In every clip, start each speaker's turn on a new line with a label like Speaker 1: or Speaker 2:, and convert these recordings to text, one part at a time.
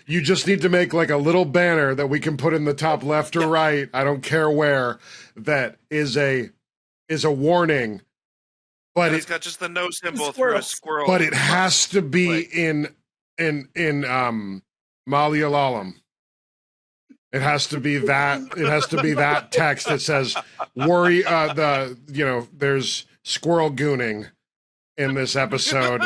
Speaker 1: You just need to make like a little banner that we can put in the top left or right. I don't care where. That is a warning. But
Speaker 2: it's got just the no symbol through a squirrel.
Speaker 1: But it has to be in Malayalam. It has to be that. It has to be that text that says "worry." There's squirrel gooning in this episode,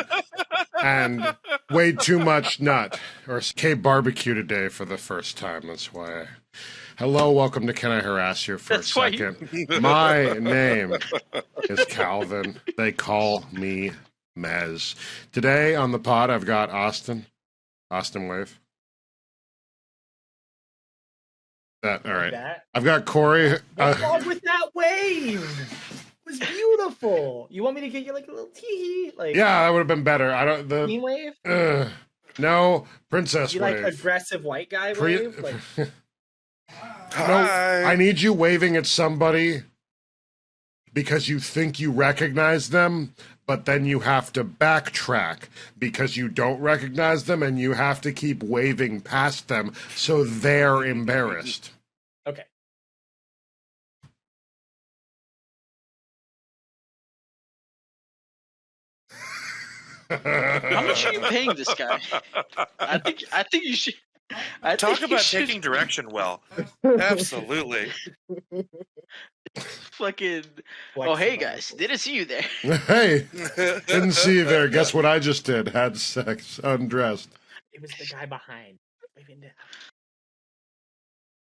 Speaker 1: and way too much nut. Or K barbecue today for the first time. That's why. Hello, welcome to Can I Harass You for a second? My name is Calvin. They call me Mez. Today on the pod, I've got Austin. Austin, wave. All right. I've got Corey.
Speaker 3: What's wrong with that wave? It was beautiful. You want me to get you like a little tee? Like,
Speaker 1: yeah, that would have been better. I don't. The
Speaker 3: team wave?
Speaker 1: No, princess
Speaker 3: you
Speaker 1: wave.
Speaker 3: Like aggressive white guy wave? Like.
Speaker 1: No, I need you waving at somebody because you think you recognize them, but then you have to backtrack because you don't recognize them and you have to keep waving past them so they're embarrassed.
Speaker 3: Okay.
Speaker 4: How much are you paying this guy? I think you should.
Speaker 2: Talk about taking direction well. Absolutely.
Speaker 4: Fucking. Oh, hey guys, didn't see you there.
Speaker 1: Hey, didn't see you there. Guess what I just did? Had sex, undressed.
Speaker 3: It was the guy behind.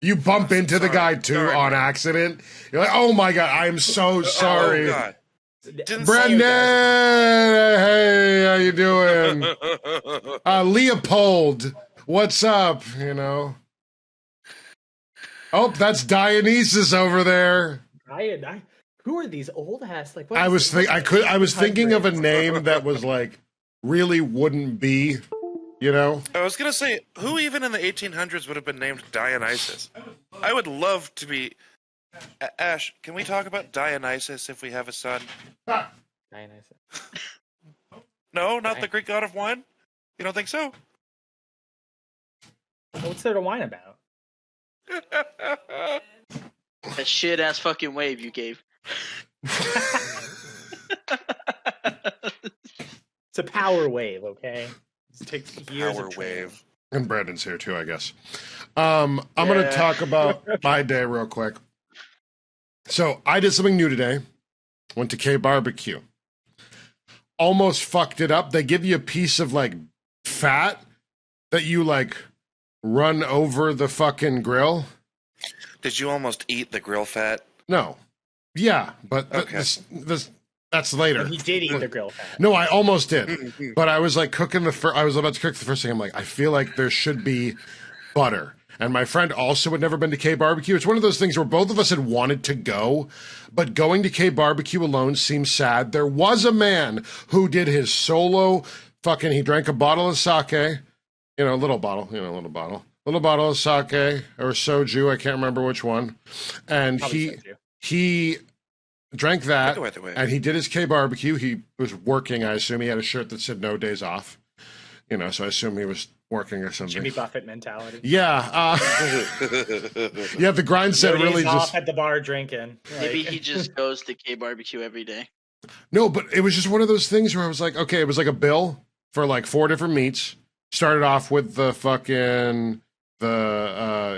Speaker 1: You bump into the guy too on accident. You're like, oh my god, I'm so sorry.
Speaker 2: Oh,
Speaker 1: Brendan, hey, how you doing? Leopold. What's up? You know. Oh, that's Dionysus over there.
Speaker 3: Who are these old ass? Like,
Speaker 1: I was thinking of a name that was like really wouldn't be, you know.
Speaker 2: I was gonna say, who even in the 1800s would have been named Dionysus? I would love to be. Ash, can we talk about Dionysus if we have a son?
Speaker 3: Dionysus.
Speaker 2: No, not the Greek god of wine. You don't think so?
Speaker 3: What's there to whine about?
Speaker 4: That shit ass fucking wave you gave.
Speaker 3: It's a power wave, okay? It takes years
Speaker 2: Power
Speaker 3: of training.
Speaker 2: wave.
Speaker 1: And Brandon's here too, I guess. I'm going to talk about my day real quick. So I did something new today. Went to K barbecue. Almost fucked it up. They give you a piece of like fat that you like run over the fucking grill.
Speaker 2: Did you almost eat the grill fat?
Speaker 1: No. Yeah, but
Speaker 2: okay.
Speaker 1: That's later.
Speaker 3: And he did eat the grill fat.
Speaker 1: No, I almost did. But I was like cooking I was about to cook the first thing. I'm like, I feel like there should be butter. And my friend also had never been to K barbecue. It's one of those things where both of us had wanted to go, but going to K barbecue alone seems sad. There was a man who did his solo he drank a bottle of sake, a little bottle of sake or soju. I can't remember which one. And he drank that and he did his K barbecue. He was working. I assume he had a shirt that said no days off, so I assume he was working or something.
Speaker 3: Jimmy Buffett mentality.
Speaker 1: Yeah. Yeah, the grind set really just
Speaker 3: at the bar drinking.
Speaker 4: Maybe he just goes to K barbecue every day.
Speaker 1: No, but it was just one of those things where I was like, okay, it was like a bill for like 4 different meats. Started off with the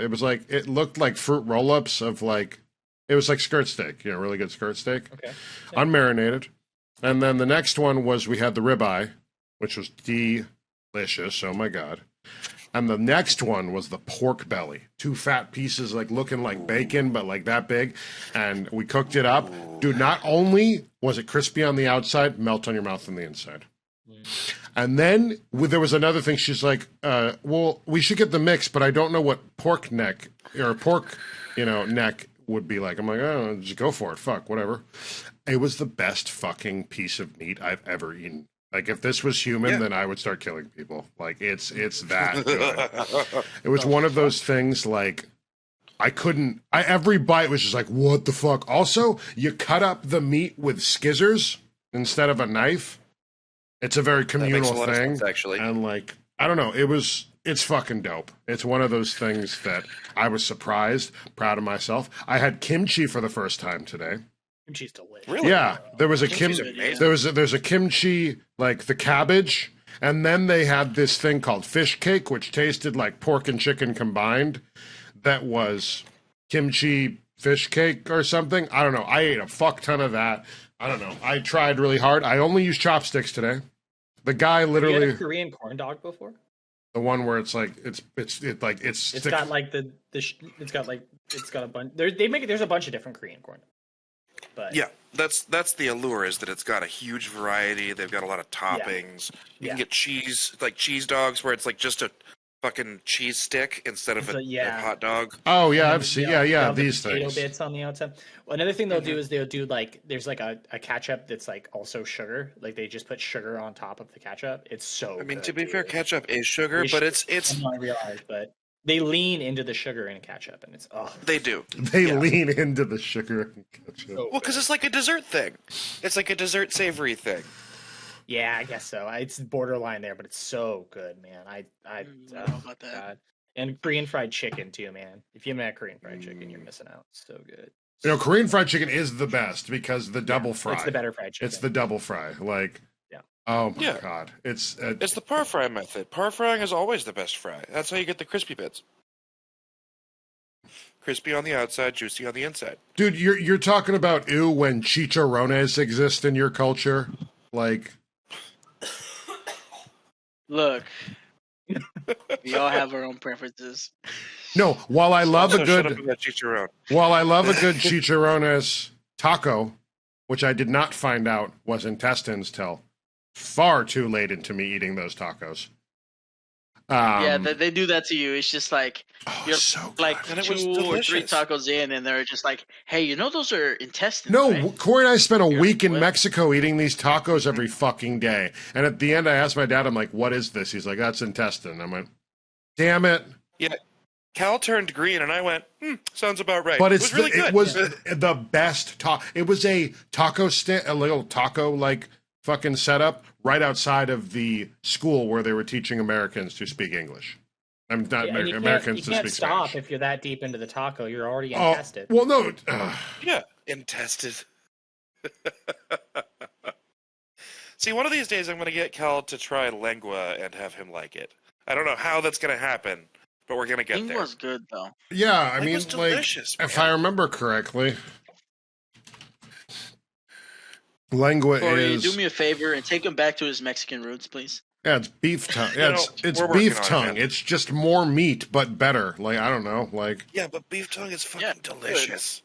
Speaker 1: it was like, it looked like fruit roll-ups of like, it was like skirt steak, really good skirt steak.
Speaker 3: Okay.
Speaker 1: Unmarinated. And then the next one was, we had the ribeye, which was delicious. Oh my God. And the next one was the pork belly. 2 fat pieces, like looking like bacon, but like that big. And we cooked it up. Dude, not only was it crispy on the outside, melt on your mouth on the inside. And then there was another thing. She's like, well, we should get the mix, but I don't know what pork neck or pork, neck would be like. I'm like, oh, just go for it. Fuck, whatever. It was the best fucking piece of meat I've ever eaten. Like, if this was human, then I would start killing people. Like, it's that good. It was one of those things, like, every bite was just like, what the fuck? Also, you cut up the meat with skizzers instead of a knife. It's a very communal thing.
Speaker 2: Sense, actually.
Speaker 1: And, like, I don't know. It was it's fucking dope. It's one of those things that I was surprised, proud of myself. I had kimchi for the first time today.
Speaker 3: Kimchi's delicious.
Speaker 2: Really?
Speaker 1: Yeah, there was a
Speaker 2: Kimchi's amazing.
Speaker 1: there's a kimchi, like the cabbage, and then they had this thing called fish cake, which tasted like pork and chicken combined. That was kimchi fish cake or something. I don't know. I ate a fuck ton of that. I don't know. I tried really hard. I only used chopsticks today. The guy
Speaker 3: Have you
Speaker 1: literally,
Speaker 3: had a Korean corn dog before?
Speaker 1: the one where it's like it's
Speaker 3: It's got like it's got a bunch. There's a bunch of different Korean corn. But
Speaker 2: Yeah, that's the allure, is that it's got a huge variety. They've got a lot of toppings. You
Speaker 3: Yeah.
Speaker 2: can get cheese, like cheese dogs, where it's like just a fucking cheese stick instead of a hot dog.
Speaker 1: Oh yeah,
Speaker 3: And
Speaker 1: I've seen. Yeah,
Speaker 3: they'll have the
Speaker 1: these
Speaker 3: potato
Speaker 1: things.
Speaker 3: bits on the outside. Well, another thing they'll do is they'll do like there's like a ketchup that's like also sugar. Like they just put sugar on top of the ketchup. It's so.
Speaker 2: I mean,
Speaker 3: good,
Speaker 2: to be fair,
Speaker 3: dude.
Speaker 2: ketchup is sugar, but it's
Speaker 3: I'm not realized, but they lean into the sugar in ketchup, and it's
Speaker 2: they do.
Speaker 1: They
Speaker 2: Yeah.
Speaker 1: lean into the sugar and ketchup.
Speaker 3: so
Speaker 2: Well, because it's like a dessert thing. It's like a dessert savory thing.
Speaker 3: yeah, I guess so. It's borderline there, but it's so good, man. I
Speaker 4: don't know about that.
Speaker 3: God. And Korean fried chicken too, man. If you haven't had Korean fried chicken, you're missing out. It's so good.
Speaker 1: You know, Korean fried chicken is the best because the double fry.
Speaker 3: It's the better fried chicken.
Speaker 1: It's the double fry. Like,
Speaker 3: Yeah.
Speaker 1: oh my
Speaker 2: Yeah.
Speaker 1: god, it's
Speaker 2: It's the par fry method. Par frying is always the best fry. That's how you get the crispy bits. Crispy on the outside, juicy on the inside.
Speaker 1: dude. You're talking about ew when chicharrones exist in your culture, like.
Speaker 4: Look, we all have our own preferences.
Speaker 1: No, while I love
Speaker 2: Also,
Speaker 1: a
Speaker 2: shut up
Speaker 1: good
Speaker 2: about chicharron.
Speaker 1: chicharrones taco, which I did not find out was intestines till far too late into me eating those tacos.
Speaker 4: Yeah, they do that to you. It's just like you're
Speaker 1: so good.
Speaker 4: like
Speaker 2: And it was
Speaker 4: 2 or 3
Speaker 2: delicious.
Speaker 4: tacos in, and they're just like, "Hey, you know those are intestines?"
Speaker 1: No,
Speaker 4: right?
Speaker 1: Corey and I spent a
Speaker 4: You're
Speaker 1: week in
Speaker 4: what?
Speaker 1: Mexico eating these tacos every fucking day. And at the end, I asked my dad, I'm like, what is this? He's like, that's intestine. I went, damn it.
Speaker 2: Yeah. Cal turned green, and I went, sounds about right.
Speaker 1: But
Speaker 2: it was really good.
Speaker 1: it was the best taco. It was a taco stand, a little taco like fucking setup right outside of the school where they were teaching Americans to speak English. I'm not
Speaker 3: Yeah, and you
Speaker 1: Americans to
Speaker 3: can't
Speaker 1: speak
Speaker 3: stop
Speaker 1: Spanish.
Speaker 3: if you're that deep into the taco. You're already
Speaker 1: Oh,
Speaker 3: infested.
Speaker 1: well, no.
Speaker 2: Yeah, intested. See, one of these days I'm going to get Cal to try lengua and have him like it. I don't know how that's going to happen, but we're going to get
Speaker 4: It
Speaker 2: there.
Speaker 4: was good though.
Speaker 1: Yeah, I
Speaker 2: It
Speaker 1: mean,
Speaker 2: was delicious,
Speaker 1: like, if
Speaker 2: man.
Speaker 1: I remember correctly, lengua
Speaker 4: Corey,
Speaker 1: is
Speaker 4: do me a favor and take him back to his Mexican roots, please.
Speaker 1: yeah, it's beef tongue.
Speaker 2: You
Speaker 1: Yeah,
Speaker 2: know,
Speaker 1: it's
Speaker 2: we're working
Speaker 1: beef
Speaker 2: on it,
Speaker 1: tongue.
Speaker 2: man.
Speaker 1: It's just more meat, but better. Like I don't know, like
Speaker 2: Yeah, but beef tongue is fucking
Speaker 4: Yeah,
Speaker 2: delicious.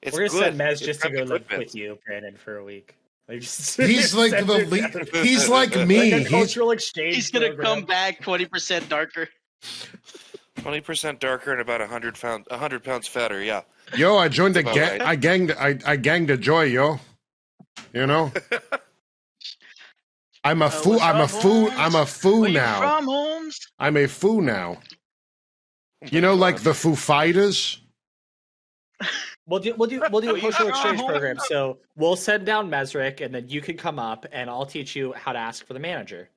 Speaker 2: It's
Speaker 3: We're gonna send
Speaker 2: good.
Speaker 3: Mez
Speaker 2: It's
Speaker 3: just to
Speaker 2: got
Speaker 3: go
Speaker 2: the
Speaker 3: live
Speaker 2: good
Speaker 3: with
Speaker 2: bits.
Speaker 3: you, Brandon, for a week. Like, just
Speaker 1: he's like
Speaker 3: send
Speaker 1: the
Speaker 3: him down.
Speaker 1: he's like me.
Speaker 3: Like a
Speaker 1: He's
Speaker 3: cultural exchange.
Speaker 4: He's gonna
Speaker 3: program.
Speaker 4: come back 20% darker.
Speaker 2: 20% darker and about 100 pounds fatter. Yeah.
Speaker 1: yo. I joined a
Speaker 2: About
Speaker 1: gang.
Speaker 2: right.
Speaker 1: I ganged a joy, yo. You know. I'm a foo.
Speaker 4: what's
Speaker 1: I'm a
Speaker 4: up,
Speaker 1: foo.
Speaker 4: Holmes?
Speaker 1: I'm a foo
Speaker 4: Where you
Speaker 1: now.
Speaker 4: from, Holmes?
Speaker 1: I'm a foo now. You know, like the Foo Fighters.
Speaker 3: We'll do a
Speaker 4: you
Speaker 3: cultural exchange
Speaker 4: from?
Speaker 3: program. So we'll send down Mezrec, and then you can come up, and I'll teach you how to ask for the manager.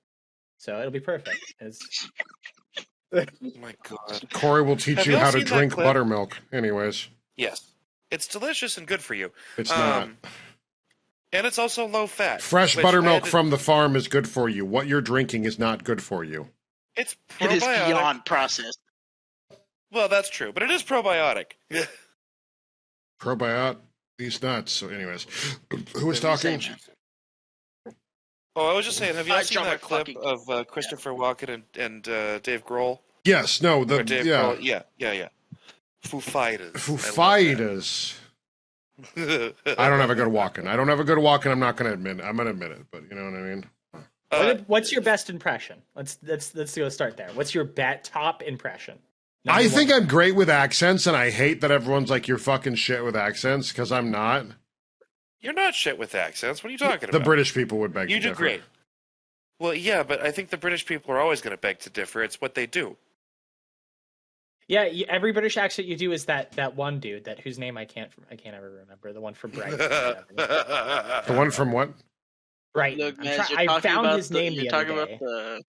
Speaker 3: So it'll be perfect.
Speaker 2: Oh my god.
Speaker 1: Corey will teach
Speaker 2: Have
Speaker 1: you
Speaker 2: y'all
Speaker 1: how to
Speaker 2: seen that
Speaker 1: drink
Speaker 2: clip?
Speaker 1: buttermilk. Anyways,
Speaker 2: Yes. It's delicious and good for you.
Speaker 1: it's not.
Speaker 2: And it's also low fat.
Speaker 1: Fresh
Speaker 2: which
Speaker 1: buttermilk
Speaker 2: I had-
Speaker 1: from the farm is good for you. What you're drinking is not good for you.
Speaker 2: It's
Speaker 4: It is
Speaker 2: probiotic.
Speaker 4: beyond processed.
Speaker 2: Well, that's true, but it is probiotic.
Speaker 1: Probiotic these nuts. So, anyways, who was talking?
Speaker 4: Same.
Speaker 2: Oh, I was just saying, have you all
Speaker 4: I
Speaker 2: seen
Speaker 4: drop
Speaker 2: that
Speaker 4: my
Speaker 2: clip
Speaker 4: fucking-
Speaker 2: of Christopher Walken and Dave Grohl?
Speaker 1: Yes. No.
Speaker 2: Or
Speaker 1: The
Speaker 2: Dave
Speaker 1: yeah.
Speaker 2: Grohl? Yeah. Foo Fighters.
Speaker 1: Foo
Speaker 2: I love that.
Speaker 1: Fighters. I don't have a good walking. I don't have a good walking. I'm not going to admit. I'm going to admit it, but you know what I mean.
Speaker 3: What's your best impression? Let's go start there. What's your top impression?
Speaker 1: I
Speaker 3: Number
Speaker 1: think
Speaker 3: one.
Speaker 1: I'm great with accents, and I hate that everyone's like, you're fucking shit with accents, because I'm not.
Speaker 2: You're not shit with accents. What are you talking
Speaker 1: The
Speaker 2: about?
Speaker 1: British people would beg
Speaker 2: You
Speaker 1: to
Speaker 2: do
Speaker 1: differ.
Speaker 2: great. Well, yeah, but I think the British people are always going to beg to differ. It's what they do.
Speaker 3: Yeah, every British accent you do is that one dude that whose name I can't ever remember. The one from Brighton.
Speaker 1: The one from what?
Speaker 3: Right.
Speaker 4: Look, man,
Speaker 3: I found his name
Speaker 4: you're
Speaker 3: the
Speaker 4: talking
Speaker 3: other
Speaker 4: about
Speaker 3: day.
Speaker 4: the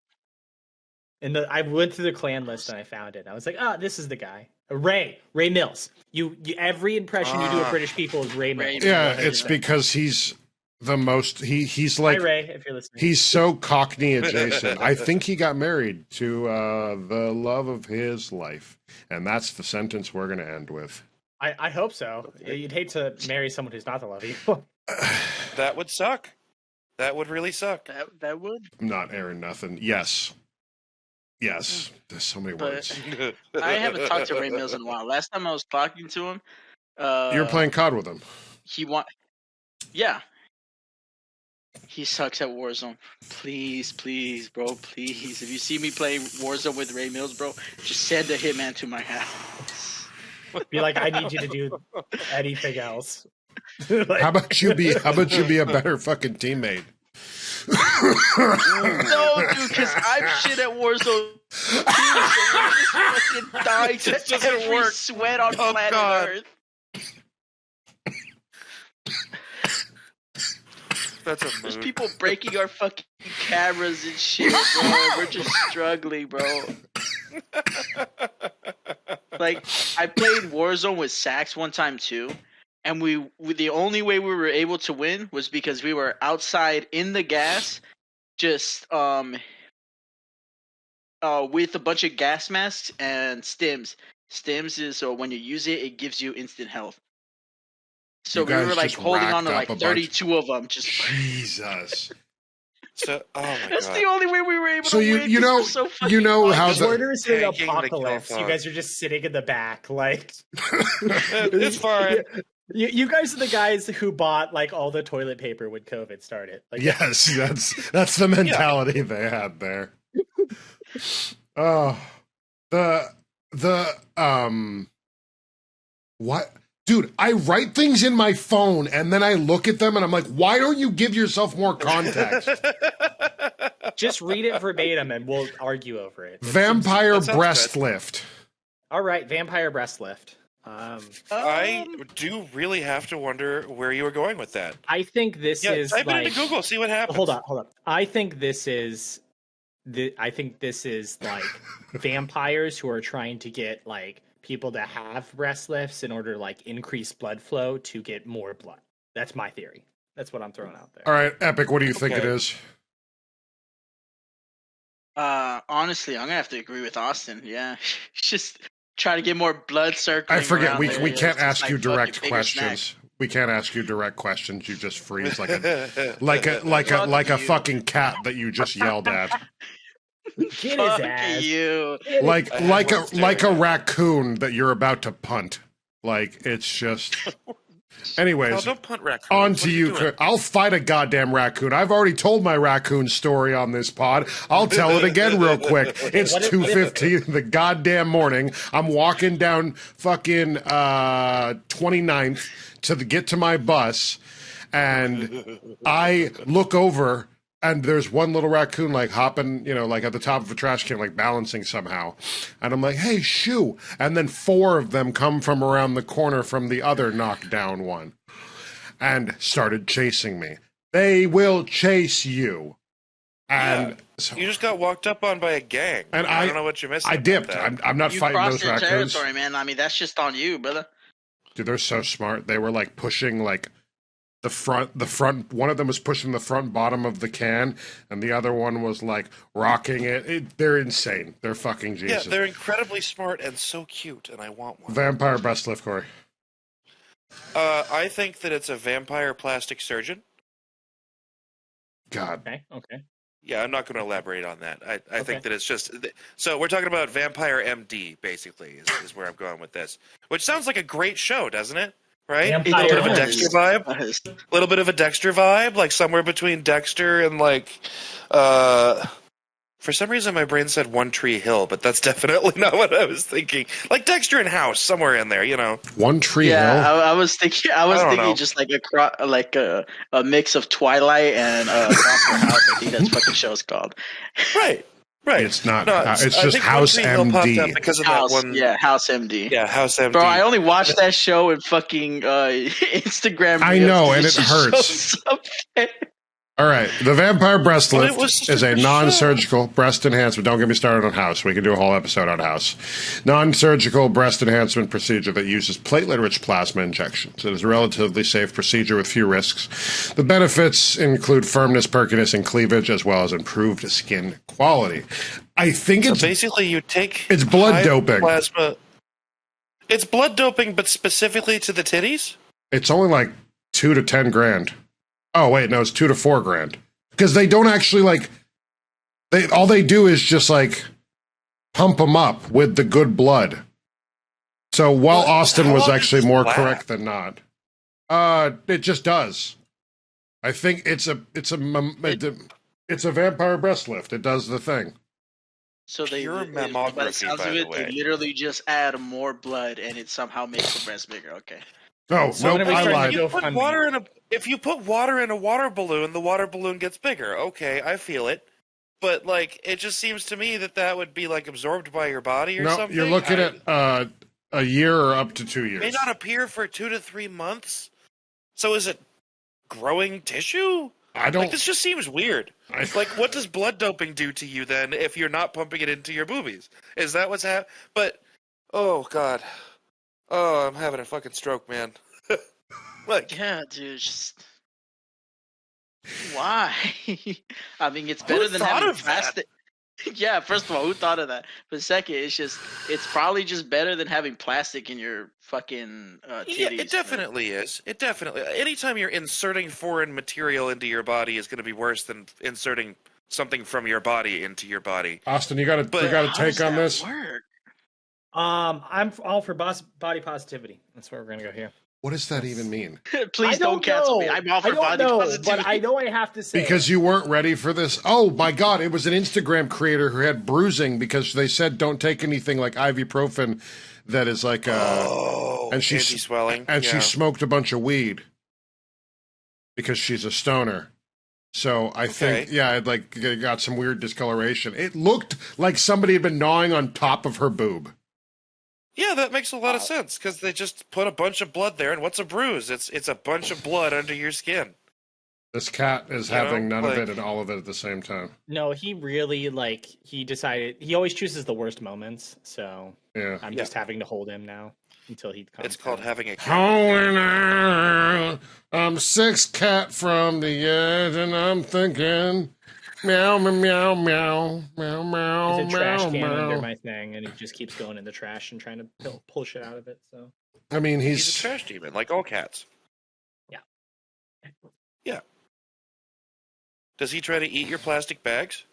Speaker 3: And I went through the clan list and I found it. I was like, this is the guy. Ray Mills. You every impression you do of British people is Ray Mills.
Speaker 1: Yeah, it's because he's the most. He's like
Speaker 3: Hi, Ray, if you're listening.
Speaker 1: He's so Cockney adjacent. I think he got married to the love of his life, and that's the sentence we're going to end with.
Speaker 3: I hope so. You'd hate to marry someone who's not the love of you.
Speaker 2: That would suck. That would really suck.
Speaker 4: That would.
Speaker 1: I'm not airing nothing. Yes. There's so many words.
Speaker 4: I haven't talked to Ray Mills in a while. Last time I was talking to him,
Speaker 1: you were playing COD with him.
Speaker 4: Yeah. He sucks at Warzone. Please, bro, please. If you see me playing Warzone with Ray Mills, bro, just send a hitman to my house.
Speaker 3: Be like, I need you to do anything else.
Speaker 1: How about you be a better fucking teammate?
Speaker 4: No, dude, because I'm shit at Warzone. Too, so I just fucking die to
Speaker 2: This doesn't
Speaker 4: every
Speaker 2: work.
Speaker 4: sweat on planet
Speaker 2: God.
Speaker 4: Earth.
Speaker 2: That's a
Speaker 4: There's
Speaker 2: mood.
Speaker 4: people breaking our fucking cameras and shit, bro. We're just struggling, bro. Like, I played Warzone with Sax one time too, and the only way we were able to win was because we were outside in the gas, just with a bunch of gas masks and stims. Stims is when you use it, it gives you instant health. So
Speaker 1: You
Speaker 4: we were
Speaker 1: guys
Speaker 4: like
Speaker 1: just
Speaker 4: holding
Speaker 1: racked
Speaker 4: on to
Speaker 1: up
Speaker 4: like
Speaker 1: a bunch.
Speaker 4: 32 of them. Just
Speaker 1: Jesus.
Speaker 2: So, oh my
Speaker 4: that's
Speaker 2: god.
Speaker 4: the only way we were able
Speaker 1: So
Speaker 4: to
Speaker 1: you-
Speaker 4: win.
Speaker 1: you
Speaker 4: 'cause
Speaker 1: know-
Speaker 4: we're so
Speaker 1: you
Speaker 4: fucking
Speaker 1: know
Speaker 4: fucked.
Speaker 1: how the-
Speaker 3: Borders in
Speaker 2: Tanking the
Speaker 3: apocalypse.
Speaker 2: kill
Speaker 3: You
Speaker 2: phone.
Speaker 3: guys are just sitting in the back, like
Speaker 2: It's fine.
Speaker 3: you guys are the guys who bought like all the toilet paper when COVID started. Like,
Speaker 1: Yes, that's the mentality they had there. Oh, what? Dude, I write things in my phone and then I look at them and I'm like, why don't you give yourself more context?
Speaker 3: just read it verbatim and we'll argue over it.
Speaker 1: Vampire
Speaker 2: that sounds
Speaker 1: breast
Speaker 2: good.
Speaker 1: lift.
Speaker 3: All right, vampire breast lift.
Speaker 2: I do really have to wonder where you were going with that.
Speaker 3: I think this
Speaker 2: Yeah,
Speaker 3: is
Speaker 2: type
Speaker 3: like,
Speaker 2: it into Google, see what happens.
Speaker 3: Hold on. I think this is like vampires who are trying to get like people to have breast lifts in order to like increase blood flow to get more blood. That's my theory. That's what I'm throwing out there.
Speaker 1: All right, Epic, what do you think it
Speaker 2: Okay.
Speaker 1: is?
Speaker 4: Honestly, I'm gonna have to agree with Austin. Yeah, just try to get more blood circulating.
Speaker 1: I forget,
Speaker 4: around
Speaker 1: we
Speaker 4: there.
Speaker 1: we
Speaker 4: Yeah,
Speaker 1: can't
Speaker 4: it's just
Speaker 1: ask
Speaker 4: like
Speaker 1: you direct
Speaker 4: fucking bigger
Speaker 1: questions.
Speaker 4: snack.
Speaker 1: We can't ask you direct questions. You just freeze like a
Speaker 4: Fuck you.
Speaker 1: fucking cat that you just yelled at.
Speaker 3: Get his
Speaker 4: Fuck
Speaker 3: ass.
Speaker 4: you.
Speaker 1: Like
Speaker 2: I
Speaker 1: like
Speaker 2: have
Speaker 1: a
Speaker 2: one
Speaker 1: like a
Speaker 2: stereo.
Speaker 1: raccoon that you're about to punt. Like it's just. Anyways,
Speaker 2: Oh, don't punt raccoons.
Speaker 1: on
Speaker 2: What
Speaker 1: to
Speaker 2: are
Speaker 1: you.
Speaker 2: doing?
Speaker 1: I'll fight a goddamn raccoon. I've already told my raccoon story on this pod. I'll tell it again real quick. It's
Speaker 3: What if-
Speaker 1: 2:50 in the goddamn morning. I'm walking down fucking 29th to get to my bus, and I look over. And there's one little raccoon like hopping, like at the top of a trash can, like balancing somehow. And I'm like, hey, shoo. And then 4 of them come from around the corner from the other knockdown one and started chasing me. They will chase you. And so
Speaker 2: You just got walked up on by a gang.
Speaker 1: And
Speaker 2: I don't know what you're missing.
Speaker 1: I
Speaker 2: about
Speaker 1: dipped.
Speaker 2: that.
Speaker 1: I'm not
Speaker 4: You
Speaker 1: fighting
Speaker 4: crossed
Speaker 1: those
Speaker 4: their
Speaker 1: raccoons.
Speaker 4: territory, man. I mean, that's just on you, brother.
Speaker 1: Dude, they're so smart. They were like pushing like the front. One of them was pushing the front bottom of the can, and the other one was like rocking it. They're insane. They're fucking
Speaker 2: Yeah,
Speaker 1: Jesus.
Speaker 2: they're incredibly smart and so cute, and I want one.
Speaker 1: Vampire breast lift, Corey.
Speaker 2: I think that it's a vampire plastic surgeon.
Speaker 1: God.
Speaker 3: Okay.
Speaker 2: Yeah, I'm not going to elaborate on that. I
Speaker 3: Okay.
Speaker 2: think that it's just so we're talking about Vampire MD, basically, is where I'm going with this. Which sounds like a great show, doesn't it? Right? A
Speaker 3: Vampire
Speaker 2: little bit of a
Speaker 3: MD.
Speaker 2: Dexter vibe. A little bit of a Dexter vibe, like somewhere between Dexter and like. For some reason, my brain said One Tree Hill, but that's definitely not what I was thinking. Like Dexter and House, somewhere in there, you know.
Speaker 1: One Tree
Speaker 4: Yeah,
Speaker 1: Hill.
Speaker 4: I was thinking. I was
Speaker 2: I don't
Speaker 4: thinking
Speaker 2: know.
Speaker 4: just like a mix of Twilight and Doctor House. I think that's what the show's called.
Speaker 2: Right. Right.
Speaker 1: It's not.
Speaker 2: No,
Speaker 1: It's
Speaker 2: I
Speaker 1: just
Speaker 2: think
Speaker 1: House
Speaker 2: One Tree Hill popped
Speaker 1: MD.
Speaker 2: up because of
Speaker 4: House,
Speaker 2: that one.
Speaker 4: yeah, House MD.
Speaker 2: Yeah, House MD.
Speaker 4: Bro, I only watched that show in fucking Instagram.
Speaker 1: I
Speaker 4: Reels
Speaker 1: know,
Speaker 4: 'cause
Speaker 1: and it
Speaker 4: just
Speaker 1: hurts.
Speaker 4: shows something.
Speaker 1: All right, the vampire breast
Speaker 2: But it
Speaker 1: lift
Speaker 2: was just
Speaker 1: is
Speaker 2: a
Speaker 1: a
Speaker 2: show.
Speaker 1: non-surgical breast enhancement. Don't get me started on House. We can do a whole episode on House. Non-surgical breast enhancement procedure that uses platelet-rich plasma injections. It is a relatively safe procedure with few risks. The benefits include firmness, perkiness, and cleavage, as well as improved skin quality. I think
Speaker 2: So
Speaker 1: it's
Speaker 2: basically, you take
Speaker 1: it's blood
Speaker 2: high
Speaker 1: doping.
Speaker 2: plasma. It's blood doping, but specifically to the titties.
Speaker 1: It's only like $2 to $10 grand. Oh wait, no, it's $2 to $4 grand because they don't actually like. All they do is just like pump them up with the good blood. So while Austin
Speaker 2: how
Speaker 1: was
Speaker 2: long
Speaker 1: actually
Speaker 2: does this
Speaker 1: more
Speaker 2: last?
Speaker 1: correct than not, it just does. I think it's a vampire breast lift. It does the thing.
Speaker 4: So they,
Speaker 2: Pure
Speaker 4: by the
Speaker 2: mammography,
Speaker 4: sounds
Speaker 2: by
Speaker 4: of
Speaker 2: the
Speaker 4: it, they
Speaker 2: way.
Speaker 4: literally just add more blood, and it somehow makes the breast bigger. Okay.
Speaker 1: Oh
Speaker 3: So
Speaker 1: no,
Speaker 3: when are we
Speaker 1: I
Speaker 3: starting
Speaker 1: lied.
Speaker 3: to go GoFundMe?
Speaker 2: If you put water in a water balloon, the water balloon gets bigger. Okay, I feel it. But like, it just seems to me that would be like absorbed by your body or
Speaker 1: No,
Speaker 2: something.
Speaker 1: you're looking at a year or up to 2 years.
Speaker 2: May not appear for 2 to 3 months. So is it growing tissue?
Speaker 1: I don't.
Speaker 2: Like, this just seems weird. Like, what does blood doping do to you then if you're not pumping it into your boobies? Is that what's happening? But, oh god, oh, I'm having a fucking stroke, man. Like,
Speaker 4: Yeah, dude. Just why? I mean, it's
Speaker 2: Who
Speaker 4: better than
Speaker 2: thought
Speaker 4: having
Speaker 2: of that?
Speaker 4: plastic. Yeah, first of all, who thought of that? But second, it's probably just better than having plastic in your fucking titties.
Speaker 2: yeah, it definitely is. It definitely. Anytime you're inserting foreign material into your body is going to be worse than inserting something from your body into your body.
Speaker 1: Austin, you got
Speaker 2: But
Speaker 1: a
Speaker 4: How
Speaker 1: take
Speaker 4: does
Speaker 1: on
Speaker 4: that
Speaker 1: this?
Speaker 4: work?
Speaker 3: I'm all for body positivity. That's where we're gonna go here.
Speaker 1: What does that even mean?
Speaker 4: Please don't cancel me. I'm all for body positivity.
Speaker 3: but I know I have to say
Speaker 1: Because you weren't ready for this. Oh my God! It was an Instagram creator who had bruising because they said don't take anything like ibuprofen that is like and she
Speaker 2: anti-swelling.
Speaker 1: and
Speaker 2: yeah.
Speaker 1: she smoked a bunch of weed because she's a stoner. So I think it like it got some weird discoloration. It looked like somebody had been gnawing on top of her boob.
Speaker 2: Yeah, that makes a lot of sense because they just put a bunch of blood there, and what's a bruise? It's a bunch of blood under your skin.
Speaker 1: This cat is having none of it and all of it at the same time.
Speaker 3: no. He really he decided he always chooses the worst moments. So
Speaker 1: Yeah.
Speaker 3: I'm just having to hold him now until he comes.
Speaker 2: It's called having a
Speaker 1: I'm 6 cat from the edge, and I'm thinking, meow, meow, meow, meow, meow, meow,
Speaker 3: There's a trash
Speaker 1: meow,
Speaker 3: can under
Speaker 1: meow.
Speaker 3: my thing, and he just keeps going in the trash and trying to pull shit out of it. So
Speaker 1: I mean,
Speaker 2: He's a
Speaker 1: he's
Speaker 2: trash demon, like all cats.
Speaker 3: Yeah.
Speaker 2: Yeah. Does he try to eat your plastic bags?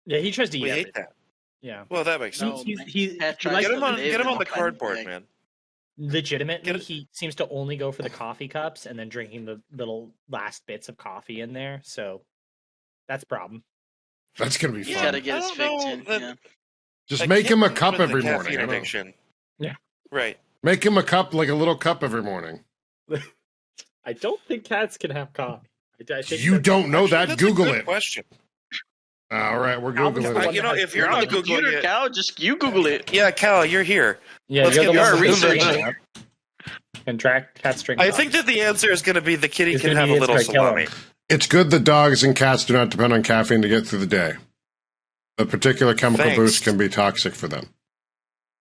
Speaker 3: yeah, he tries to eat
Speaker 2: We hate
Speaker 3: everything.
Speaker 2: that.
Speaker 3: Yeah,
Speaker 2: Well, that makes
Speaker 4: No,
Speaker 2: sense.
Speaker 3: he
Speaker 4: Cat tries
Speaker 3: likes
Speaker 2: Get him
Speaker 4: to
Speaker 2: on,
Speaker 4: live
Speaker 2: get him
Speaker 4: in
Speaker 2: on the
Speaker 4: a plastic
Speaker 2: cardboard,
Speaker 4: bag.
Speaker 2: man.
Speaker 3: legitimately
Speaker 2: Get it-
Speaker 3: he seems to only go for the coffee cups and then drinking the little last bits of coffee in there. So that's a problem.
Speaker 1: that's gonna be
Speaker 4: He's
Speaker 1: fun.
Speaker 4: got to get
Speaker 2: I
Speaker 4: his
Speaker 2: don't
Speaker 4: fix
Speaker 2: know
Speaker 4: in.
Speaker 2: that-
Speaker 4: Yeah.
Speaker 1: Just make him a
Speaker 2: kitten
Speaker 1: cup
Speaker 2: with the
Speaker 1: every morning.
Speaker 2: caffeine
Speaker 1: I don't know.
Speaker 2: addiction.
Speaker 3: Yeah.
Speaker 2: Right.
Speaker 1: Make him a cup, like a little cup every morning.
Speaker 3: I don't think cats can have coffee. I think
Speaker 1: You don't know that?
Speaker 2: That's
Speaker 1: Google
Speaker 2: a good
Speaker 1: it.
Speaker 2: question.
Speaker 1: All right, we're
Speaker 3: Calvin's
Speaker 1: googling
Speaker 3: the
Speaker 1: it.
Speaker 3: one
Speaker 2: You know,
Speaker 3: that
Speaker 2: if
Speaker 3: has-
Speaker 2: you're
Speaker 4: You're on
Speaker 2: not
Speaker 4: the computer,
Speaker 2: Googling it,
Speaker 4: Cal. Just you Google it.
Speaker 2: yeah, Cal, you're here.
Speaker 3: Yeah,
Speaker 2: Let's
Speaker 3: you're
Speaker 2: get
Speaker 3: the one
Speaker 2: this
Speaker 3: that's
Speaker 2: research.
Speaker 3: bringing it up. And cats drink.
Speaker 2: I
Speaker 3: coffee.
Speaker 2: think that the answer is going to be the kitty
Speaker 3: It's
Speaker 2: can
Speaker 3: gonna
Speaker 2: have
Speaker 3: be
Speaker 2: a little
Speaker 3: it's gonna kill
Speaker 2: salami.
Speaker 3: him.
Speaker 1: It's good that dogs and cats do not depend on caffeine to get through the day. The particular chemical
Speaker 2: Thanks.
Speaker 1: boost can be toxic for them.